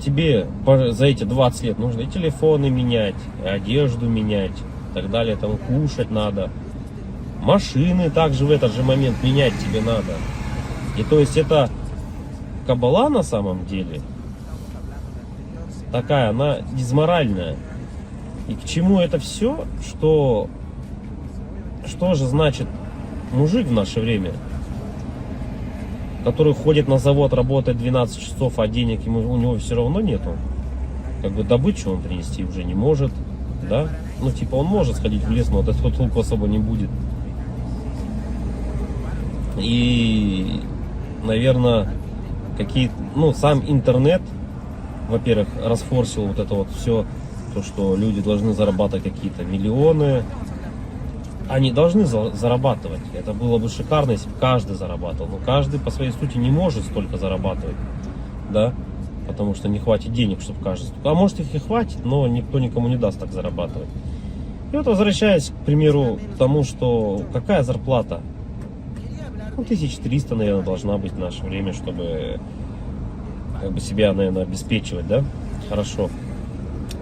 S4: тебе за эти 20 лет нужно и телефоны менять, и одежду менять, и так далее, там, кушать надо. Машины также в этот же момент менять тебе надо. И то есть это кабала на самом деле такая, она дизморальная. И к чему это все? Что же значит мужик в наше время, который ходит на завод, работает 12 часов, а денег у него все равно нету. Как бы добычу он принести уже не может, да? Ну, типа, он может сходить в лес, но от этого толку особо не будет. И, наверное, сам интернет, во-первых, расфорсил вот это вот все, то, что люди должны зарабатывать какие-то миллионы. Они должны зарабатывать. Это было бы шикарно, если бы каждый зарабатывал. Но каждый по своей сути не может столько зарабатывать, да, потому что не хватит денег, чтобы каждый. А может их и хватит, но никто никому не даст так зарабатывать. И вот возвращаясь, к примеру, к тому, что какая зарплата? 1300, наверное, должна быть в наше время, чтобы как бы себя, наверное, обеспечивать, да, хорошо,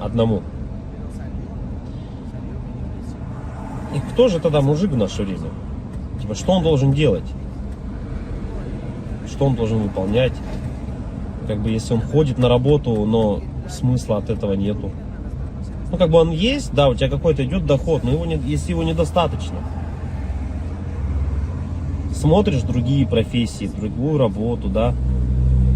S4: одному. И кто же тогда мужик в наше время? Типа, что он должен делать? Что он должен выполнять? Как бы, если он ходит на работу, но смысла от этого нету. Ну, как бы он есть, да, у тебя какой-то идет доход, но если его недостаточно. Смотришь другие профессии, другую работу, да,